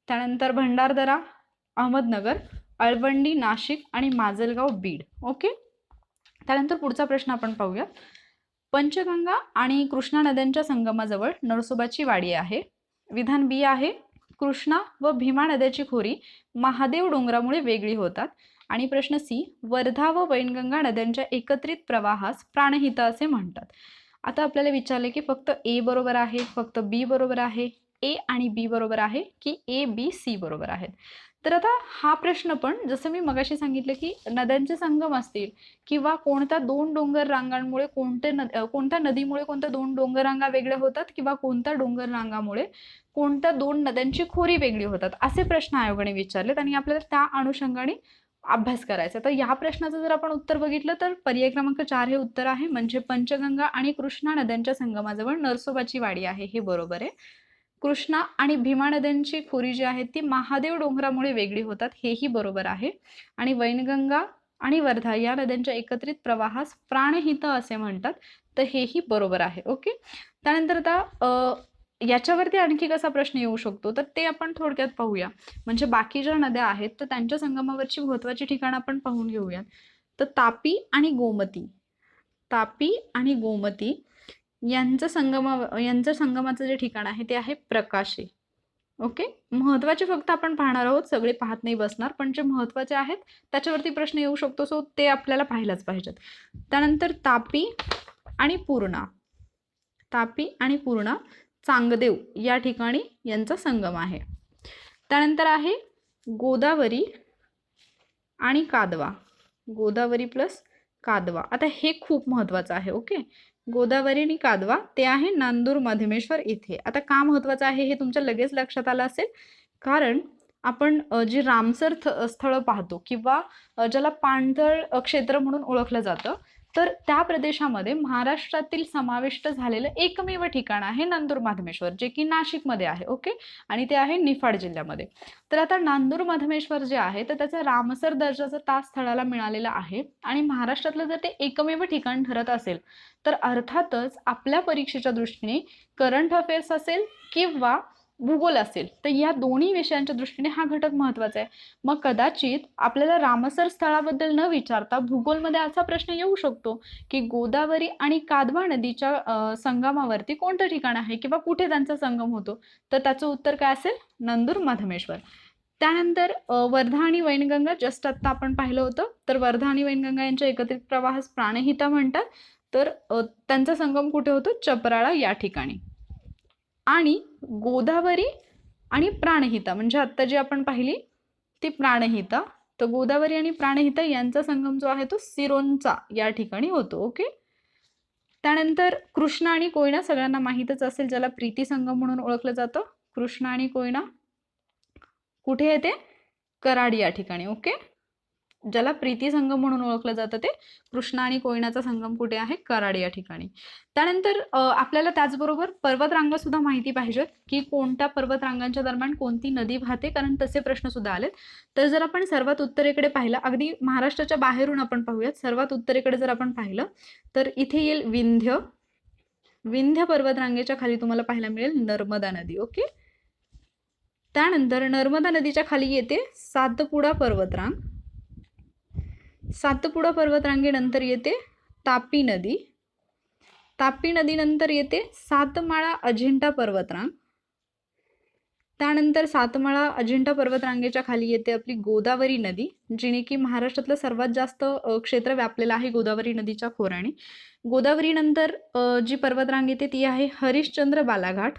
त्यानंतर भंडारदरा अहमदनगर, अळवंडी नाशिक आणि माजलगाव बीड. ओके. त्यानंतर पुढचा प्रश्न आपण पाहूया. पंचगंगा आणि कृष्णा नद्यांच्या संगमाजवळ नरसोबाची वाडी आहे. विधान बी आहे कृष्णा व भीमा नद्याची खोरी महादेव डोंगरामुळे वेगळी होतात. आणि प्रश्न सी, वर्धा व वैनगंगा नद्यांच्या एकत्रित प्रवाहास प्राणहिता असे म्हणतात. आता आपल्याला विचारले की फक्त ए बरोबर आहे, फक्त बी बरोबर आहे, ए आणि बी बरोबर आहे की ए बी सी बरोबर आहेत. तर आता हा प्रश्न पण जसं मी मगाशी सांगितलं की नद्यांचे संगम असतील किंवा कोणत्या दोन डोंगर रांगांमुळे कोणत्या नदीमुळे कोणत्या दोन डोंगर रांगा वेगळ्या होतात किंवा कोणत्या डोंगर रांगामुळे कोणत्या दोन नद्यांची खोरी वेगळी होतात, असे प्रश्न आयोगाने विचारलेत आणि आपल्याला त्या अनुषंगाने अभ्यास करायचा. तर या प्रश्नाचं जर आपण उत्तर बघितलं तर पर्याय क्रमांक 4 हे उत्तर आहे. म्हणजे पंचगंगा आणि कृष्णा नद्यांच्या संगमाजवळ नरसोबाची वाडी आहे, हे बरोबर आहे. कृष्णा आणि भीमा नद्यांची खोरी जी आहे ती महादेव डोंगरामुळे वेगळी होतात, हेही बरोबर आहे. आणि वैनगंगा आणि वर्धा या नद्यांच्या एकत्रित प्रवाहास प्राणहिता असे म्हणतात, तर हेही बरोबर आहे. ओके. त्यानंतर आता याच्यावरती आणखी कसा प्रश्न येऊ शकतो तर ते आपण थोडक्यात पाहूया. म्हणजे बाकी ज्या नद्या आहेत तर त्यांच्या संगमावरची महत्वाची ठिकाणं आपण पाहून घेऊयात. तर तापी आणि गोमती यांचं संगमाचं जे ठिकाण आहे ते आहे प्रकाशे. ओके. महत्वाचे फक्त आपण पाहणार आहोत, सगळे पाहत नाही बसणार, पण जे महत्वाचे आहेत त्याच्यावरती प्रश्न येऊ शकतो, सो ते आपल्याला पाहिलंच पाहिजेत. त्यानंतर तापी आणि पूर्णा चांगदेव या ठिकाणी यांचा संगम आहे. त्यानंतर आहे गोदावरी आणि कादवा. आता हे खूप महत्वाचं आहे. ओके. गोदावरी आणि कादवा ते आहे नांदूर माधेमेश्वर इथे. आता का महत्वाचं आहे हे तुमच्या लगेच लक्षात आलं असेल, कारण आपण जी रामसर स्थळ पाहतो किंवा ज्याला पाणथळ क्षेत्र म्हणून ओळखलं जातं, तर त्या प्रदेशामध्ये महाराष्ट्रातील समाविष्ट झालेलं एकमेव ठिकाण आहे नांदूर माधमेश्वर, जे की नाशिकमध्ये आहे. ओके. आणि ते आहे निफाड जिल्ह्यामध्ये. तर आता नांदूर माधमेश्वर जे आहे तर त्याचा रामसर दर्जाचा त्या स्थळाला मिळालेला आहे आणि महाराष्ट्रातलं जर ते एकमेव ठिकाण ठरत असेल तर अर्थातच आपल्या परीक्षेच्या दृष्टीने करंट अफेअर्स असेल किंवा भूगोल असेल तर या दोन्ही विषयांच्या दृष्टीने हा घटक महत्वाचा आहे. मग कदाचित आपल्याला रामसर स्थळाबद्दल न विचारता भूगोलमध्ये असा प्रश्न येऊ शकतो की गोदावरी आणि कादवा नदीच्या संगमावरती कोणतं ठिकाण आहे किंवा कुठे त्यांचा संगम होतो, तर त्याचं उत्तर काय असेल? नांदूर माधमेश्वर. त्यानंतर वर्धा आणि वैनगंगा जस्ट आत्ता आपण पाहिलं होतं. तर वर्धा आणि वैनगंगा यांच्या एकत्रित प्रवाहास प्राणहिता म्हणतात. तर त्यांचा संगम कुठे होतो? चपराळा या ठिकाणी. आणि गोदावरी आणि प्राणहिता म्हणजे आत्ता जी आपण पाहिली ती प्राणहिता, तर गोदावरी आणि प्राणहिता यांचा संगम जो आहे तो सिरोंचा या ठिकाणी होतो. ओके. त्यानंतर कृष्णा आणि कोयना सगळ्यांना माहीतच असेल, ज्याला प्रीती संगम म्हणून ओळखलं जातं. कृष्णा आणि कोयना कुठे येते? कराड या ठिकाणी. ओके. ज्याला प्रीती संगम म्हणून ओळखलं जातं ते कृष्णा आणि कोयनाचा संगम कुठे आहे? कराड या ठिकाणी. त्यानंतर आपल्याला त्याचबरोबर पर्वतरांगा सुद्धा माहिती पाहिजेत की कोणत्या पर्वतरांगांच्या दरम्यान कोणती नदी वाहते, कारण तसे प्रश्न सुद्धा आलेत. तर जर आपण सर्वात उत्तरेकडे पाहिलं, अगदी महाराष्ट्राच्या बाहेरून आपण पाहूयात, सर्वात उत्तरेकडे जर आपण पाहिलं तर इथे येईल विंध्य पर्वतरांगेच्या खाली तुम्हाला पाहायला मिळेल नर्मदा नदी. ओके. त्यानंतर नर्मदा नदीच्या खाली येते सातपुडा पर्वतरांगेनंतर येते तापी नदीनंतर येते सातमाळा अजिंठा पर्वतरांग. त्यानंतर सातमाळा अजिंठा पर्वतरांगेच्या खाली येते आपली गोदावरी नदी, जिने की महाराष्ट्रातलं सर्वात जास्त क्षेत्र व्यापलेलं आहे गोदावरी नदीच्या खोऱ्याने. गोदावरी नंतर जी पर्वतरांग येते ती आहे हरिश्चंद्र बालाघाट.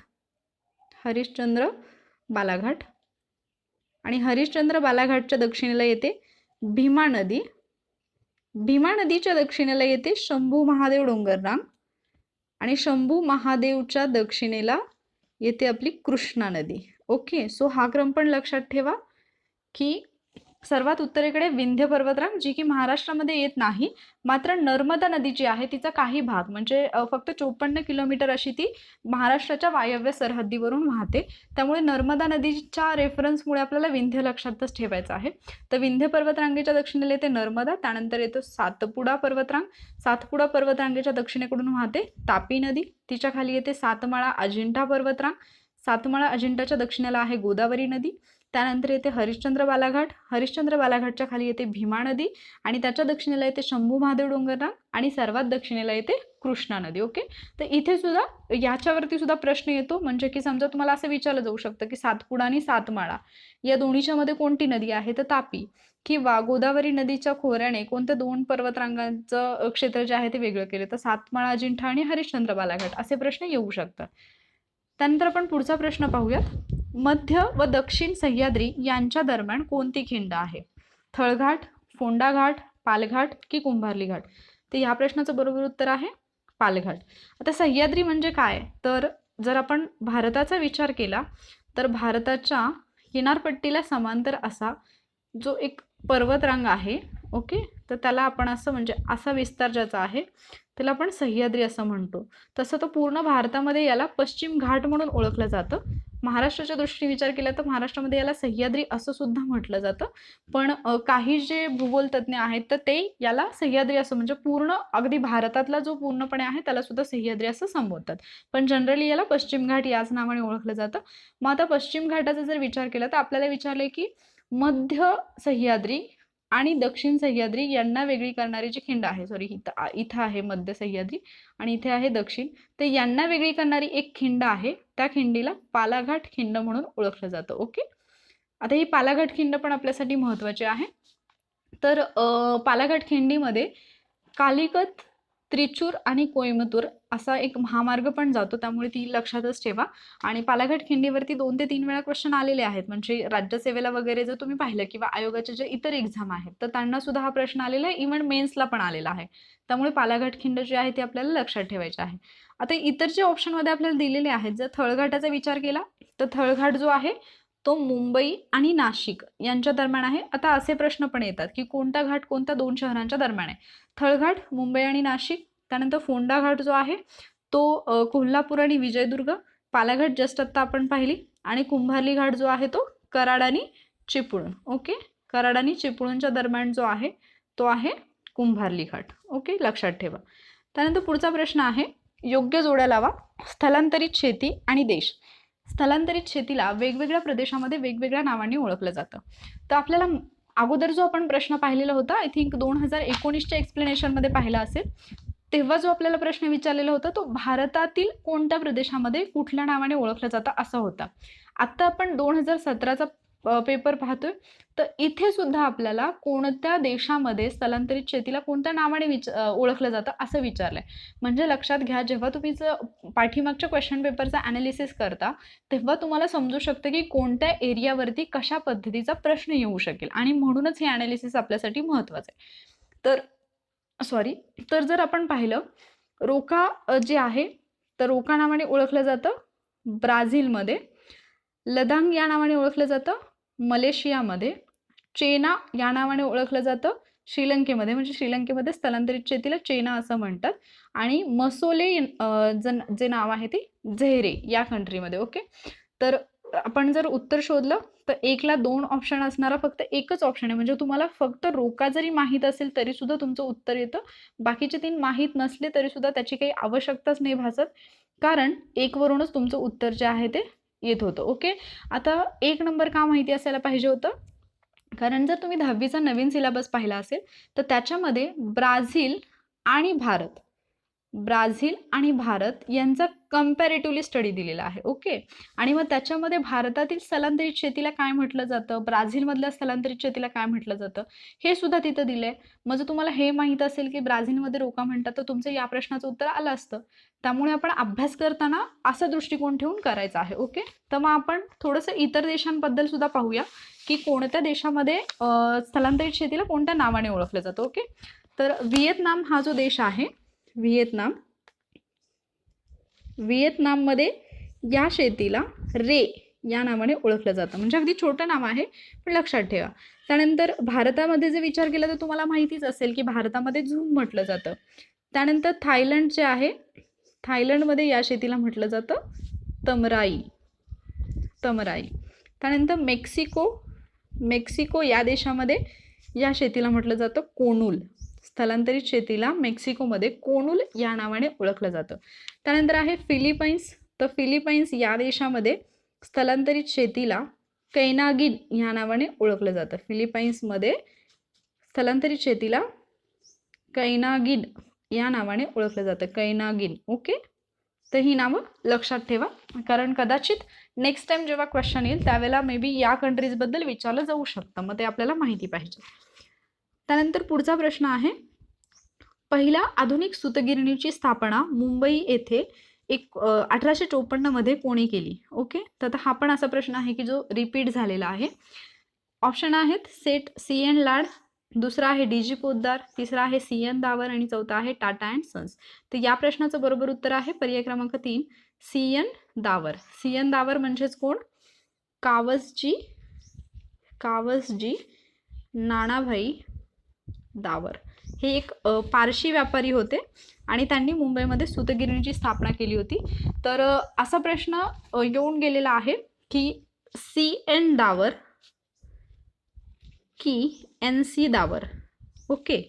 आणि हरिश्चंद्र बालाघाटच्या दक्षिणेला येते भीमा नदीच्या दक्षिणेला येते शंभू महादेव डोंगररांग. आणि शंभू महादेवच्या दक्षिणेला येते आपली कृष्णा नदी. ओके. सो हा क्रम पण लक्षात ठेवा की सर्वात उत्तरेकडे विंध्य पर्वतरांग, जी की महाराष्ट्रामध्ये येत नाही, मात्र नर्मदा नदी जी आहे तिचा काही भाग म्हणजे फक्त 54 किलोमीटर अशी ती महाराष्ट्राच्या वायव्य सरहद्दीवरून वाहते. त्यामुळे नर्मदा नदीच्या रेफरन्समुळे आपल्याला विंध्य लक्षातच ठेवायचं आहे. तर विंध्य पर्वतरांगेच्या दक्षिणेला येते नर्मदा. त्यानंतर येतो सातपुडा पर्वतरांगेच्या दक्षिणेकडून वाहते तापी नदी. तिच्या खाली येते सातमाळा अजिंठा पर्वतरांग. सातमाळा अजिंठाच्या दक्षिणेला आहे गोदावरी नदी. त्यानंतर येते हरिश्चंद्र बालाघाटच्या खाली येते भीमा नदी आणि त्याच्या दक्षिणेला येते शंभू महादेव डोंगररांग आणि सर्वात दक्षिणेला येते कृष्णा नदी. ओके. तर इथे सुद्धा याच्यावरती सुद्धा प्रश्न येतो, म्हणजे की समजा तुम्हाला असं विचारलं जाऊ शकतं की सातपुडा आणि सातमाळा या दोन्हीच्या मध्ये कोणती नदी आहे, तर तापी. किंवा गोदावरी नदीच्या खोऱ्याने कोणत्या दोन पर्वतरांगांचं क्षेत्र जे आहे ते वेगळं केलं, तर सातमाळा अजिंठा आणि हरिश्चंद्र बालाघाट असे प्रश्न येऊ शकतात. त्यानंतर आपण पुढचा प्रश्न पाहूयात. मध्य व दक्षिण सह्याद्री यांच्या दरम्यान कोणती खिंड आहे? थळघाट, फोंडा घाट, पालघाट की कुंभारली घाट? तर ह्या प्रश्नाचं बरोबर उत्तर आहे पालघाट. आता सह्याद्री म्हणजे काय? तर जर आपण भारताचा विचार केला तर भारताच्या किनारपट्टीला समांतर असा जो एक पर्वतरांग आहे, ओके, तर त्याला आपण असं म्हणजे असा विस्तार ज्याचा आहे त्याला आपण सह्याद्री असं म्हणतो. तसं तो पूर्ण भारतामध्ये याला पश्चिम घाट म्हणून ओळखलं जातं. महाराष्ट्राच्या दृष्टीने विचार केला तर महाराष्ट्रामध्ये याला सह्याद्री असं सुद्धा म्हटलं जातं. पण काही जे भूगोलतज्ञ आहेत तर ते याला सह्याद्री असं म्हणजे पूर्ण अगदी भारतातला जो पूर्णपणे आहे त्याला सुद्धा सह्याद्री असं संबोधतात. पण जनरली याला पश्चिम घाट याच नावाने ओळखलं जातं. मग आता पश्चिम घाटाचा जर विचार केला तर आपल्याला विचारले की मध्य सह्याद्री आणि दक्षिण सह्याद्री यांना वेगळी करणारी जी खिंड आहे, सॉरी इथं आहे मध्य सह्याद्री आणि इथे आहे दक्षिण, तर यांना वेगळी करणारी एक खिंड आहे, त्या खिंडीला पालाघाट खिंड म्हणून ओळखलं जातं. ओके, आता ही पालाघाट खिंड पण आपल्यासाठी महत्त्वाची आहे. तर पालाघाट खिंडीमध्ये कालिकत, त्रिचूर आणि कोइंबतूर असा एक महामार्ग पण जातो, त्यामुळे ती लक्षातच ठेवा. आणि पालाघाट खिंडीवरती 2 ते 3 वेळा क्वेश्चन आलेले आहेत, म्हणजे राज्यसेवेला वगैरे जर तुम्ही पाहिलं किंवा आयोगाचे जे इतर एक्झाम आहेत तर त्यांना सुद्धा हा प्रश्न आलेला आहे, इव्हन मेन्सला पण आलेला आहे. त्यामुळे पालाघाट खिंड जी आहे ती आपल्याला लक्षात ठेवायची आहे. आता इतर जे ऑप्शनमध्ये आपल्याला दिलेले आहेत, जर थळघाटाचा विचार केला तर थळघाट जो आहे तो मुंबई आणि नाशिक यांच्या दरम्यान आहे. आता असे प्रश्न पण येतात की कोणता घाट कोणत्या 2 शहरांच्या दरम्यान आहे? थळघाट मुंबई आणि नाशिक, त्यानंतर फोंडा घाट जो आहे तो कोल्हापूर आणि विजयदुर्ग, पालाघाट जस्ट आत्ता आपण पाहिली, आणि कुंभारली घाट जो आहे तो कराड आणि चिपळूण. ओके, कराड आणि चिपळूणच्या दरम्यान जो आहे तो आहे कुंभारली घाट. ओके, लक्षात ठेवा. त्यानंतर पुढचा प्रश्न आहे, योग्य जोड्या लावा. स्थलांतरित शेती आणि देश. स्थलांतरित शेतीला वेगवेगळ्या प्रदेशामध्ये वेगवेगळ्या नावांनी ओळखलं जातं. तर आपल्याला अगोदर जो आपण प्रश्न पाहिलेला होता, आय थिंक 2019च्या एक्सप्लेनेशनमध्ये पाहिला असेल, तेव्हा जो आपल्याला प्रश्न विचारलेला होता तो भारतातील कोणत्या प्रदेशामध्ये कुठल्या नावाने ओळखलं जातं असा होता. आता आपण 2017चा पेपर पाहतोय, तर इथे सुद्धा आपल्याला कोणत्या देशामध्ये स्थलांतरित शेतीला कोणत्या नावाने ओळखलं जातं असं विचारलंय. म्हणजे लक्षात घ्या, जेव्हा तुम्ही पाठीमागच्या क्वेश्चन पेपरचा ॲनालिसिस करता तेव्हा तुम्हाला समजू शकतं की कोणत्या एरियावरती कशा पद्धतीचा प्रश्न येऊ शकेल, आणि म्हणूनच हे ॲनालिसिस आपल्यासाठी महत्त्वाचं आहे. तर जर आपण पाहिलं, रोका जे आहे तर रोका नावाने ओळखलं जातं ब्राझीलमध्ये, लदांग या नावाने ओळखलं जातं मलेशियामध्ये, चेना या नावाने ओळखलं जातं श्रीलंकेमध्ये, म्हणजे श्रीलंकेमध्ये स्थलांतरित शेतीला चेना असं म्हणतात, आणि मसोले जे नाव आहे ते झेरे या कंट्रीमध्ये. ओके, तर आपण जर उत्तर शोधलं तर 1ला 2 ऑप्शन असणारा फक्त एकच ऑप्शन आहे, म्हणजे तुम्हाला फक्त रोका जरी माहीत असेल तरी सुद्धा तुमचं उत्तर येतं. बाकीचे 3 माहीत नसले तरी सुद्धा त्याची काही आवश्यकताच नाही भासत, कारण 1 वरूनच तुमचं उत्तर जे आहे ते येत होतं. ओके, आता 1 नंबर का माहिती असायला पाहिजे होतं, कारण जर तुम्ही 10वीचा नवीन सिलेबस पाहिला असेल तर त्याच्यामध्ये ब्राझील आणि भारत यांचा कम्पॅरेटिव्हली स्टडी दिलेला आहे. ओके, आणि मग त्याच्यामध्ये भारतातील स्थलांतरित शेतीला काय म्हटलं जातं, ब्राझीलमधल्या स्थलांतरित शेतीला काय म्हटलं जातं हे सुद्धा तिथं दिलंय. मग जर तुम्हाला हे माहीत असेल की ब्राझीलमध्ये रोका म्हणतात तर तुमचं या प्रश्नाचं उत्तर आलं असतं. त्यामुळे आपण अभ्यास करताना असा दृष्टिकोन ठेवून करायचा आहे. ओके, तर मग आपण थोडंसं इतर देशांबद्दल सुद्धा पाहूया की कोणत्या देशामध्ये स्थलांतरित शेतीला कोणत्या नावाने ओळखलं जातं. ओके, तर व्हिएतनाम हा जो देश आहे, व्हिएतनाममध्ये या शेतीला रे या नावाने ओळखलं जातं, म्हणजे अगदी छोटं नाव आहे पण लक्षात ठेवा. त्यानंतर भारतामध्ये जर विचार केला तर तुम्हाला माहितीच असेल की भारतामध्ये झूम म्हटलं जातं. त्यानंतर थायलंड जे आहे, थायलंडमध्ये या शेतीला म्हटलं जातं तमराई. त्यानंतर मेक्सिको या देशामध्ये या शेतीला म्हटलं जातं कोनूल. स्थलांतरित शेतीला मेक्सिकोमध्ये कोनूल या नावाने ओळखलं जातं. त्यानंतर आहे फिलिपाईन्स. तर फिलिपाईन्स या देशामध्ये स्थलांतरित शेतीला कैनागिन या नावाने ओळखलं जातं. फिलिपाईन्समध्ये स्थलांतरित शेतीला कैनागिन या नावाने ओळखलं जातं, कैनागिन. ओके, तर ही नावं लक्षात ठेवा, कारण कदाचित नेक्स्ट टाइम जेव्हा क्वेश्चन येईल त्यावेळेला मे बी या कंट्रीजबद्दल विचारलं जाऊ शकतं, मग ते आपल्याला माहिती पाहिजे. त्यानंतर पुढचा प्रश्न आहे, पहिल्या आधुनिक सूतगिरणीची स्थापना मुंबई येथे 1854 मध्ये कोणी केली? ओके, तर हा पण असा प्रश्न आहे की जो रिपीट झालेला आहे. ऑप्शन आहेत सेठ सी एन लाड, दुसरा आहे डी जी पोद्दार, तिसरा आहे सी एन दावर आणि चौथा आहे टाटा अँड सन्स. तर या प्रश्नाचं बरोबर उत्तर आहे पर्याय क्रमांक 3 सी एन दावर. सी एन दावर म्हणजेच कोण? कावसजी नानाभाई दावर. हे एक पारशी व्यापारी होते आणि त्यांनी मुंबईमध्ये सूतगिरणीची स्थापना केली होती. तर असा प्रश्न येऊन गेलेला आहे की सी एन दावर की एन सी दावर. ओके,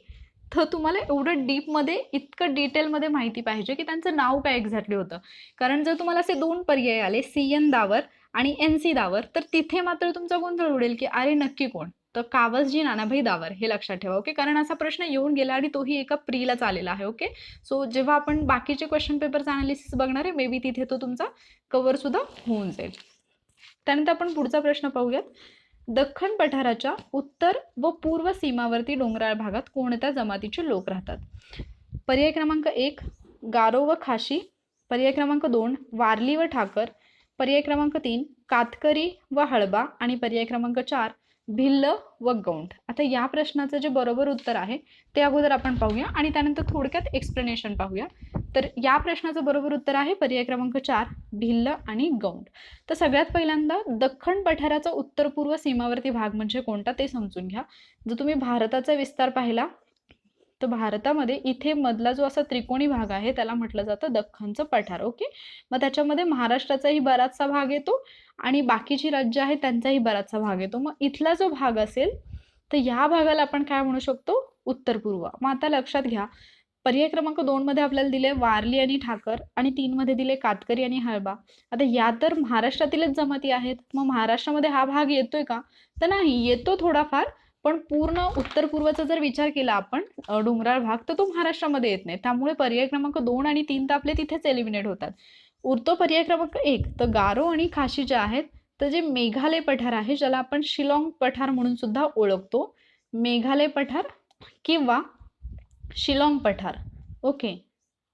तर तुम्हाला एवढं डीपमध्ये इतकं डिटेलमध्ये माहिती पाहिजे की त्यांचं नाव काय एक्झॅक्टली होतं. कारण जर तुम्हाला असे 2 पर्याय आले सी एन दावर आणि एन सी दावर, तर तिथे मात्र तुमचा गोंधळ उडेल की अरे नक्की कोण? तर कावसजी नानाभाई दावर, हे लक्षात ठेवा. ओके, कारण असा प्रश्न येऊन गेला आणि तोही एका प्रीलाच आलेला आहे. ओके, सो जेव्हा आपण बाकीचे क्वेश्चन पेपरचं अनालिसिस बघणार आहे, मे बी तिथे तो तुमचा कव्हर सुद्धा होऊन जाईल. त्यानंतर आपण पुढचा प्रश्न पाहूयात. दख्खन पठाराच्या उत्तर व पूर्व सीमावर्ती डोंगराळ भागात कोणत्या जमातीचे लोक राहतात? पर्याय क्रमांक 1 गारो व खाशी, पर्याय क्रमांक 2 वारली व ठाकर, पर्याय क्रमांक 3 कातकरी व हळबा आणि पर्याय क्रमांक 4 भिल्ल व गौंड. आता या प्रश्नाचं जे बरोबर उत्तर आहे ते अगोदर आपण पाहूया आणि त्यानंतर थोडक्यात एक्सप्लेनेशन पाहूया. तर या प्रश्नाचं बरोबर उत्तर आहे पर्याय क्रमांक 4 भिल्ल आणि गौंड. तर सगळ्यात पहिल्यांदा दख्खन पठाराचा उत्तर पूर्व सीमावर्ती भाग म्हणजे कोणता ते समजून घ्या. जर तुम्ही भारताचा विस्तार पाहिला तर भारतामध्ये इथे मधला जो असा त्रिकोणी भाग आहे त्याला म्हटलं जातं दख्खनचं पठार. ओके, मग त्याच्यामध्ये महाराष्ट्राचाही बराचसा भाग येतो आणि बाकीची राज्य आहेत त्यांचाही बराचसा भाग येतो. मग इथला जो भाग असेल तर ह्या भागाला आपण काय म्हणू शकतो? उत्तर पूर्व. मग आता लक्षात घ्या, पर्याय क्रमांक 2 मध्ये आपल्याला दिले वारली आणि ठाकर आणि 3 मध्ये दिले कातकरी आणि हळबा. आता या तर महाराष्ट्रातीलच जमाती आहेत. मग महाराष्ट्रामध्ये हा भाग येतोय का? तर नाही, येतो थोडाफार, पण पूर्ण उत्तर पूर्वचा जर विचार केला आपण डोंगराळ भाग, तर तो महाराष्ट्रामध्ये येत नाही. त्यामुळे पर्याय क्रमांक 2 आणि 3 तर आपले तिथेच एलिमिनेट होतात. उरतो पर्याय क्रमांक 1. तर गारो आणि खाशी जे आहेत तर जे मेघालय पठार आहे, ज्याला आपण शिलाँग पठार म्हणून सुद्धा ओळखतो, मेघालय पठार किंवा शिलाँग पठार. ओके,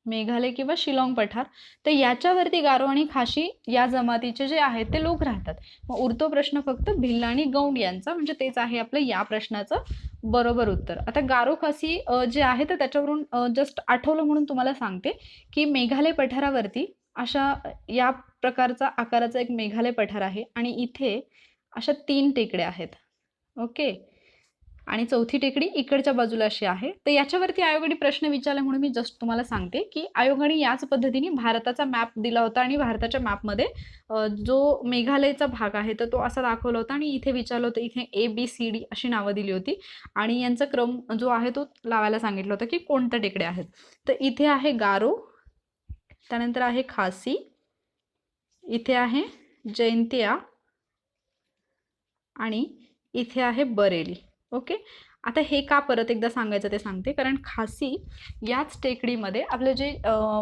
मेघालय किंवा शिलाँग पठार, तर याच्यावरती गारो आणि खाशी या जमातीचे जे आहेत ते लोक राहतात. मग उरतो प्रश्न फक्त भिल्ल आणि गौंड यांचा, म्हणजे तेच आहे आपलं या प्रश्नाचं बरोबर उत्तर. आता गारो खासी जे आहे तर त्याच्यावरून जस्ट आठवलं म्हणून तुम्हाला सांगते की मेघालय पठारावरती अशा या प्रकारचा आकाराचा एक मेघालय पठार आहे आणि इथे अशा 3 टेकड्या आहेत. ओके, आणि चौथी टेकडी इकडच्या बाजूला अशी आहे. तर याच्यावरती आयोगाने प्रश्न विचारला म्हणून मी जस्ट तुम्हाला सांगते की आयोगाने याच पद्धतीने भारताचा मॅप दिला होता आणि भारताच्या मॅपमध्ये जो मेघालयचा भाग आहे तर तो असा दाखवला होता आणि इथे विचारलं होतं, इथे ABCD अशी नावं दिली होती आणि यांचा क्रम जो आहे तो लावायला सांगितलं होतं की कोणत्या टेकड्या आहेत. तर इथे आहे गारो, त्यानंतर आहे खासी, इथे आहे जैंतिया आणि इथे आहे बरेली. ओके, आता हे का परत एकदा सांगायचं ते सांगते, कारण खासी याच टेकडीमध्ये आपले जे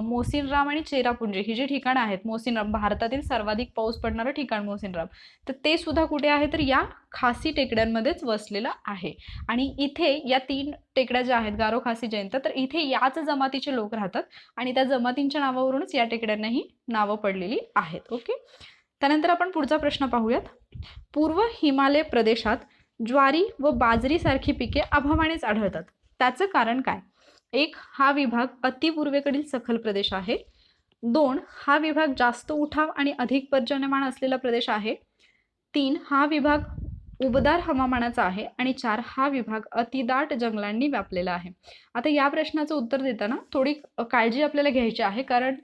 मोसिनराम आणि चेरापुंजी ही जी ठिकाणं आहेत, मोसिनराम भारतातील सर्वाधिक पाऊस पडणारं ठिकाण मोसिनराम, तर ते सुद्धा कुठे आहे तर या खासी टेकड्यांमध्येच वसलेलं आहे. आणि इथे या 3 टेकड्या ज्या आहेत गारो खासी जयंत, तर इथे याच जमातीचे लोक राहतात आणि त्या जमातींच्या नावावरूनच या टेकड्यांनाही नावं पडलेली आहेत. ओके, त्यानंतर आपण पुढचा प्रश्न पाहूयात. पूर्व हिमालय प्रदेशात ज्वारी व बाजरी सारखी पिके अभावानेच आढळतात, त्याचं कारण काय? 1. हा विभाग अतिपूर्वेकडील सखल प्रदेश आहे. 2. हा विभाग जास्त उठाव आणि अधिक पर्जन्यमान असलेला प्रदेश आहे. 3. हा विभाग उबदार हवामानाचा आहे आणि 4. हा विभाग अतिदाट जंगलांनी व्यापलेला आहे. आता या प्रश्नाचं उत्तर देताना थोडी काळजी आपल्याला घ्यायची आहे, कारण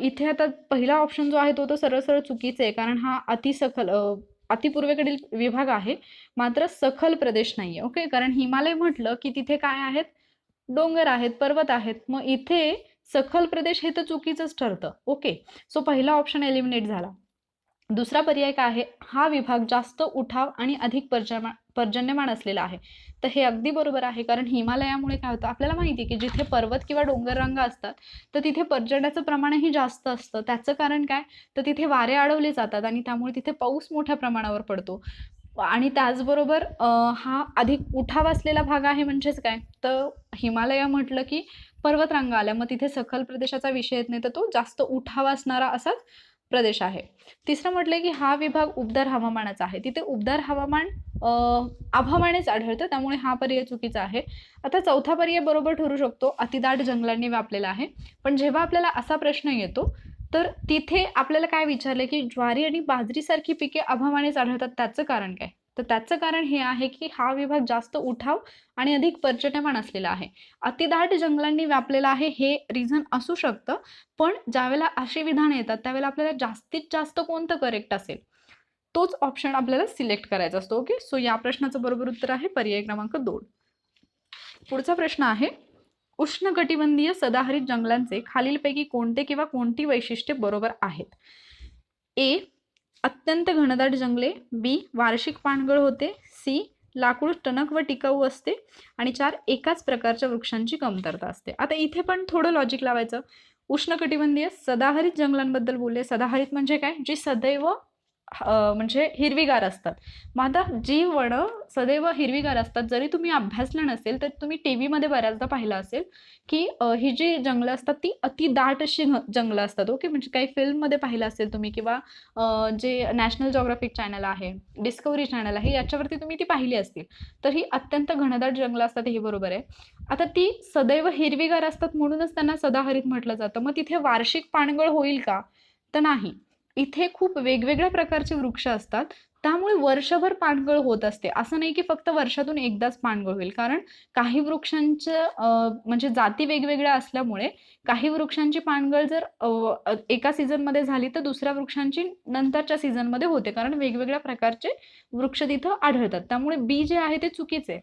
इथे आता पहिला ऑप्शन जो आहे तो सरळ सरळ चुकीचा आहे, कारण हा अतिपूर्वेकडील विभाग आहे, मात्र सखल प्रदेश नाहीये. ओके, कारण हिमालय म्हटलं की तिथे काय आहेत? डोंगर आहेत, पर्वत आहेत. मग इथे सखल प्रदेश हे तर चुकीचंच ठरतं. ओके, सो पहिला ऑप्शन एलिमिनेट झाला. दुसरा पर्याय काय आहे? हा विभाग जास्त उठाव आणि अधिक पर्जन्यमान असलेला आहे. तर हे अगदी बरोबर आहे, कारण हिमालयामुळे काय होतं आपल्याला माहिती आहे की जिथे पर्वत किंवा डोंगर रांगा असतात तर तिथे पर्जन्याचं प्रमाणही जास्त असतं. त्याचं कारण काय? तर तिथे वारे अडवले जातात आणि त्यामुळे तिथे पाऊस मोठ्या प्रमाणावर पडतो. आणि त्याचबरोबर हा अधिक उठाव असलेला भाग आहे, म्हणजेच काय तर हिमालय म्हटलं की पर्वतरांगा आल्या, मग तिथे सखल प्रदेशाचा विषय येत नाही, तर तो जास्त उठाव असणारा असाच प्रदेश आहे. तिसरं म्हटलंय की हा विभाग उबदार हवामानाचा आहे. तिथे उबदार हवामान अभावानेच आढळतं, त्यामुळे हा पर्याय चुकीचा आहे. आता चौथा पर्याय बरोबर ठरू शकतो, अतिदाट जंगलांनी व्यापलेला आहे. पण जेव्हा आपल्याला असा प्रश्न येतो तर तिथे आपल्याला काय विचारलं की ज्वारी आणि बाजरीसारखी पिके अभावानेच आढळतात, त्याचं कारण काय? तर त्याचं कारण हे आहे की हा विभाग जास्त उठाव आणि अधिक पर्जन्यमान असलेला आहे. अतिदाट जंगलांनी व्यापलेला आहे हे रिझन असू शकतं, पण ज्यावेळेला अशी विधान येतात त्यावेळेला आपल्याला जास्तीत जास्त कोणतं करेक्ट असेल तोच ऑप्शन आपल्याला सिलेक्ट करायचा असतो. ओके, सो या प्रश्नाचं बरोबर उत्तर आहे पर्याय क्रमांक 2. पुढचा प्रश्न आहे, उष्णकटिबंधीय सदाहरित जंगलांचे खालीलपैकी कोणते किंवा कोणती वैशिष्ट्ये बरोबर आहेत? ए, अत्यंत घनदाट जंगले, बी, वार्षिक पानगळ होते, सी, लाकूड टणक व टिकाऊ असते, आणि 4, एकाच प्रकारच्या वृक्षांची कमतरता असते. आता इथे पण थोडं लॉजिक लावायचं. उष्णकटिबंधीय सदाहरित जंगलांबद्दल बोलले. सदाहरित म्हणजे काय? जी सदैव म्हणजे हिरवीगार असतात. मग आता जी वनं सदैव हिरवीगार असतात, जरी तुम्ही अभ्यासलं नसेल तर तुम्ही टीव्हीमध्ये बऱ्याचदा पाहिलं असेल की ही जी जंगलं असतात ती अतिदाट अशी जंगलं असतात. ओके, म्हणजे काही फिल्ममध्ये पाहिलं असेल तुम्ही, किंवा जे नॅशनल जॉग्राफिक चॅनल आहे, डिस्कवरी चॅनल आहे, याच्यावरती तुम्ही ती पाहिली असतील. तर ही अत्यंत घनदाट जंगलं असतात, हे बरोबर आहे. आता ती सदैव हिरवीगार असतात म्हणूनच त्यांना सदाहरित म्हटलं जातं. मग तिथे वार्षिक पानगळ होईल का? तर नाही. इथे खूप वेगवेगळ्या प्रकारचे वृक्ष असतात, त्यामुळे वर्षभर पानगळ होत असते. असं नाही की फक्त वर्षातून एकदाच पानगळ होईल, कारण काही वृक्षांच्या म्हणजे जाती वेगवेगळ्या असल्यामुळे काही वृक्षांची पानगळ जर एका सीझनमध्ये झाली तर दुसऱ्या वृक्षांची नंतरच्या सीझनमध्ये होते, कारण वेगवेगळ्या प्रकारचे वृक्ष तिथं आढळतात. त्यामुळे बी जे आहे ते चुकीचे.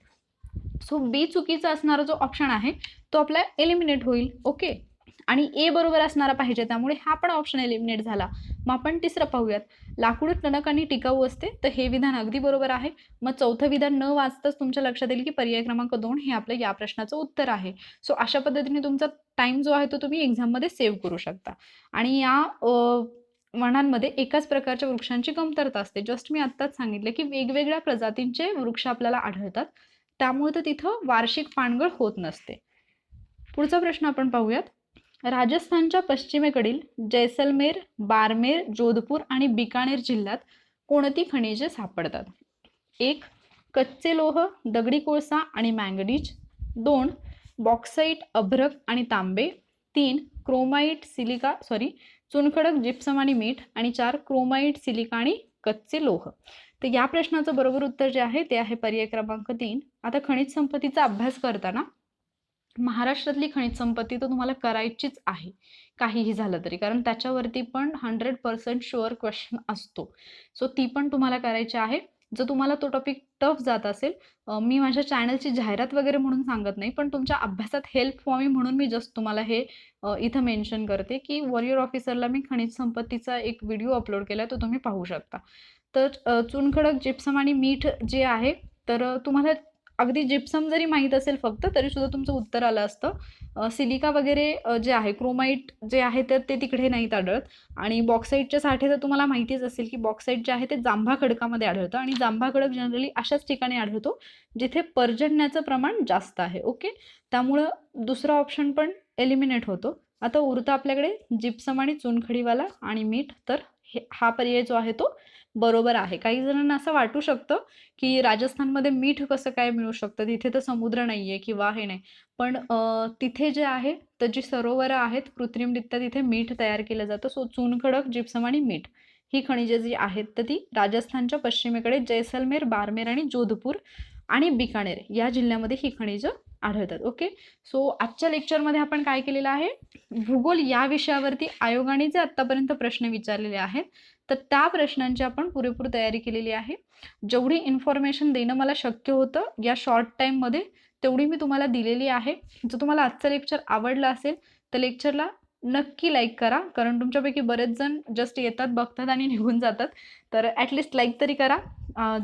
सो बी चुकीचा असणारा जो ऑप्शन आहे तो आपला एलिमिनेट होईल. ओके, आणि ए बरोबर असणारा पाहिजे, त्यामुळे हा पण ऑप्शन एलिमिनेट झाला. मग आपण तिसरं पाहूयात. लाकूड टणक आणि टिकाऊ असते, तर हे विधान अगदी बरोबर आहे. मग चौथं विधान न वाचताच तुमच्या लक्षात येईल की पर्याय क्रमांक 2 हे आपलं या प्रश्नाचं उत्तर आहे. सो अशा पद्धतीने तुमचा टाइम जो आहे तो तुम्ही एक्झाममध्ये सेव्ह करू शकता. आणि या वनांमध्ये एकाच प्रकारच्या वृक्षांची कमतरता असते. जस्ट मी आत्ताच सांगितलं की वेगवेगळ्या प्रजातींचे वृक्ष आपल्याला आढळतात, त्यामुळे तर तिथं वार्षिक पानगळ होत नसते. पुढचा प्रश्न आपण पाहूयात. राजस्थानच्या पश्चिमेकडील जैसलमेर, बारमेर, जोधपूर आणि बिकानेर जिल्ह्यात कोणती खनिजे सापडतात? 1, कच्चे लोह, दगडी कोळसा आणि मँगनीज. 2, बॉक्साईट, अभ्रक आणि तांबे. 3, क्रोमाइट, सिलिका चुनखडक, जिप्सम आणि मीठ. आणि 4, क्रोमाइट, सिलिका आणि कच्चे लोह. तर या प्रश्नाचं बरोबर उत्तर जे आहे ते आहे पर्याय क्रमांक 3. आता खनिज संपत्तीचा अभ्यास करताना महाराष्ट्रातली खनिज संपत्ती तर तुम्हाला करायचीच आहे, काहीही झालं तरी, कारण त्याच्यावरती पण 100% शुअर क्वेश्चन असतो. सो ती पण तुम्हाला करायची आहे. जर तुम्हाला तो टॉपिक टफ जात असेल, मी माझ्या चॅनलची जाहिरात वगैरे म्हणून सांगत नाही, पण तुमच्या अभ्यासात हेल्प व्हावी म्हणून मी जस्ट तुम्हाला हे इथं मेन्शन करते की वॉरियर ऑफिसरला मी खनिज संपत्तीचा एक व्हिडिओ अपलोड केला, तो तुम्ही पाहू शकता. तर चुनखडक, जिप्सम आणि मीठ जे आहे, तर तुम्हाला अगदी जिप्सम जरी माहीत असेल फक्त तरी सुद्धा तुमचं उत्तर आलं असतं. सिलिका वगैरे जे आहे, क्रोमाइट जे आहे तर ते तिकडे नाहीत आढळत. आणि बॉक्साईटचे साठे तर तुम्हाला माहितीच असेल की बॉक्साईट जे आहे ते जांभा खडकामध्ये आढळतं, आणि जांभा खडक जनरली अशाच ठिकाणी आढळतो जिथे पर्जन्याचं प्रमाण जास्त आहे. ओके, त्यामुळं दुसरा ऑप्शन पण एलिमिनेट होतो. आता उरतं आपल्याकडे जिप्सम आणि चुनखडीवाला आणि मीठ. तर हा पर्याय जो आहे तो बरोबर आहे. काही जणांना असं वाटू शकतं की राजस्थानमध्ये मीठ कसं काय मिळू शकतं, तिथे तर समुद्र नाहीये किंवा हे नाही, पण तिथे जे आहे तर जी सरोवरं आहेत कृत्रिमरित्या तिथे मीठ तयार केलं जातं. सो चुनखडक, जिप्सम आणि मीठ ही खनिजे जी आहेत तर ती राजस्थानच्या पश्चिमेकडे जैसलमेर, बारमेर आणि जोधपूर आणि बिकानेर या जिल्ह्यामध्ये ही खनिजं आढळतात. ओके, सो आजच्या लेक्चरमध्ये आपण काय केलेलं आहे, भूगोल या विषयावरती आयोगाने जे आत्तापर्यंत प्रश्न विचारलेले आहेत तर त्या प्रश्नांची आपण पुरेपूर तयारी केलेली आहे. जेवढी इन्फॉर्मेशन देणं मला शक्य होतं या शॉर्ट टाईममध्ये तेवढी मी तुम्हाला दिलेली आहे. जर तुम्हाला आजचं लेक्चर आवडलं असेल तर लेक्चरला नक्की लाईक करा, कारण तुमच्यापैकी बरेच जण जस्ट येतात, बघतात आणि निघून जातात. तर ॲटलिस्ट लाईक तरी करा.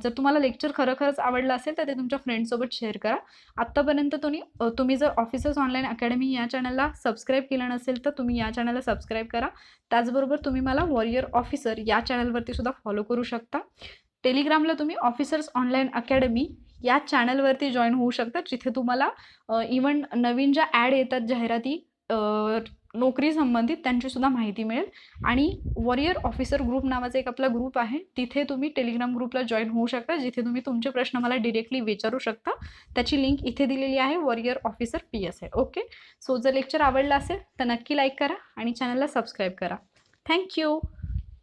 जर तुम्हाला लेक्चर खरोखरच आवडलं असेल तर ते तुमच्या फ्रेंड्ससोबत शेअर करा. आत्तापर्यंत तुम्ही जर ऑफिसर्स ऑनलाईन अकॅडमी या चॅनलला सबस्क्राईब केलं नसेल तर तुम्ही या चॅनलला सबस्क्राईब करा. त्याचबरोबर तुम्ही मला वॉरियर ऑफिसर या चॅनलवरती सुद्धा फॉलो करू शकता. टेलिग्रामला तुम्ही ऑफिसर्स ऑनलाईन अकॅडमी या चॅनलवरती जॉईन होऊ शकता, जिथे तुम्हाला इव्हन नवीन ज्या ॲड येतात जाहिराती नोकरी संबंधित त्यांची सुद्धा माहिती मिळेल. आणि वॉरियर ऑफिसर ग्रुप नावाचा एक आपला ग्रुप आहे, तिथे तुम्ही टेलिग्राम ग्रुपला जॉईन होऊ शकता, जिथे तुम्ही तुमचे प्रश्न मला डिरेक्टली विचारू शकता. त्याची लिंक इथे दिलेली आहे, warrior officer PSI. Okay. So जर लेक्चर आवडला असेल तर नक्की लाईक करा आणि चॅनलला सबस्क्राईब करा. थँक्यू.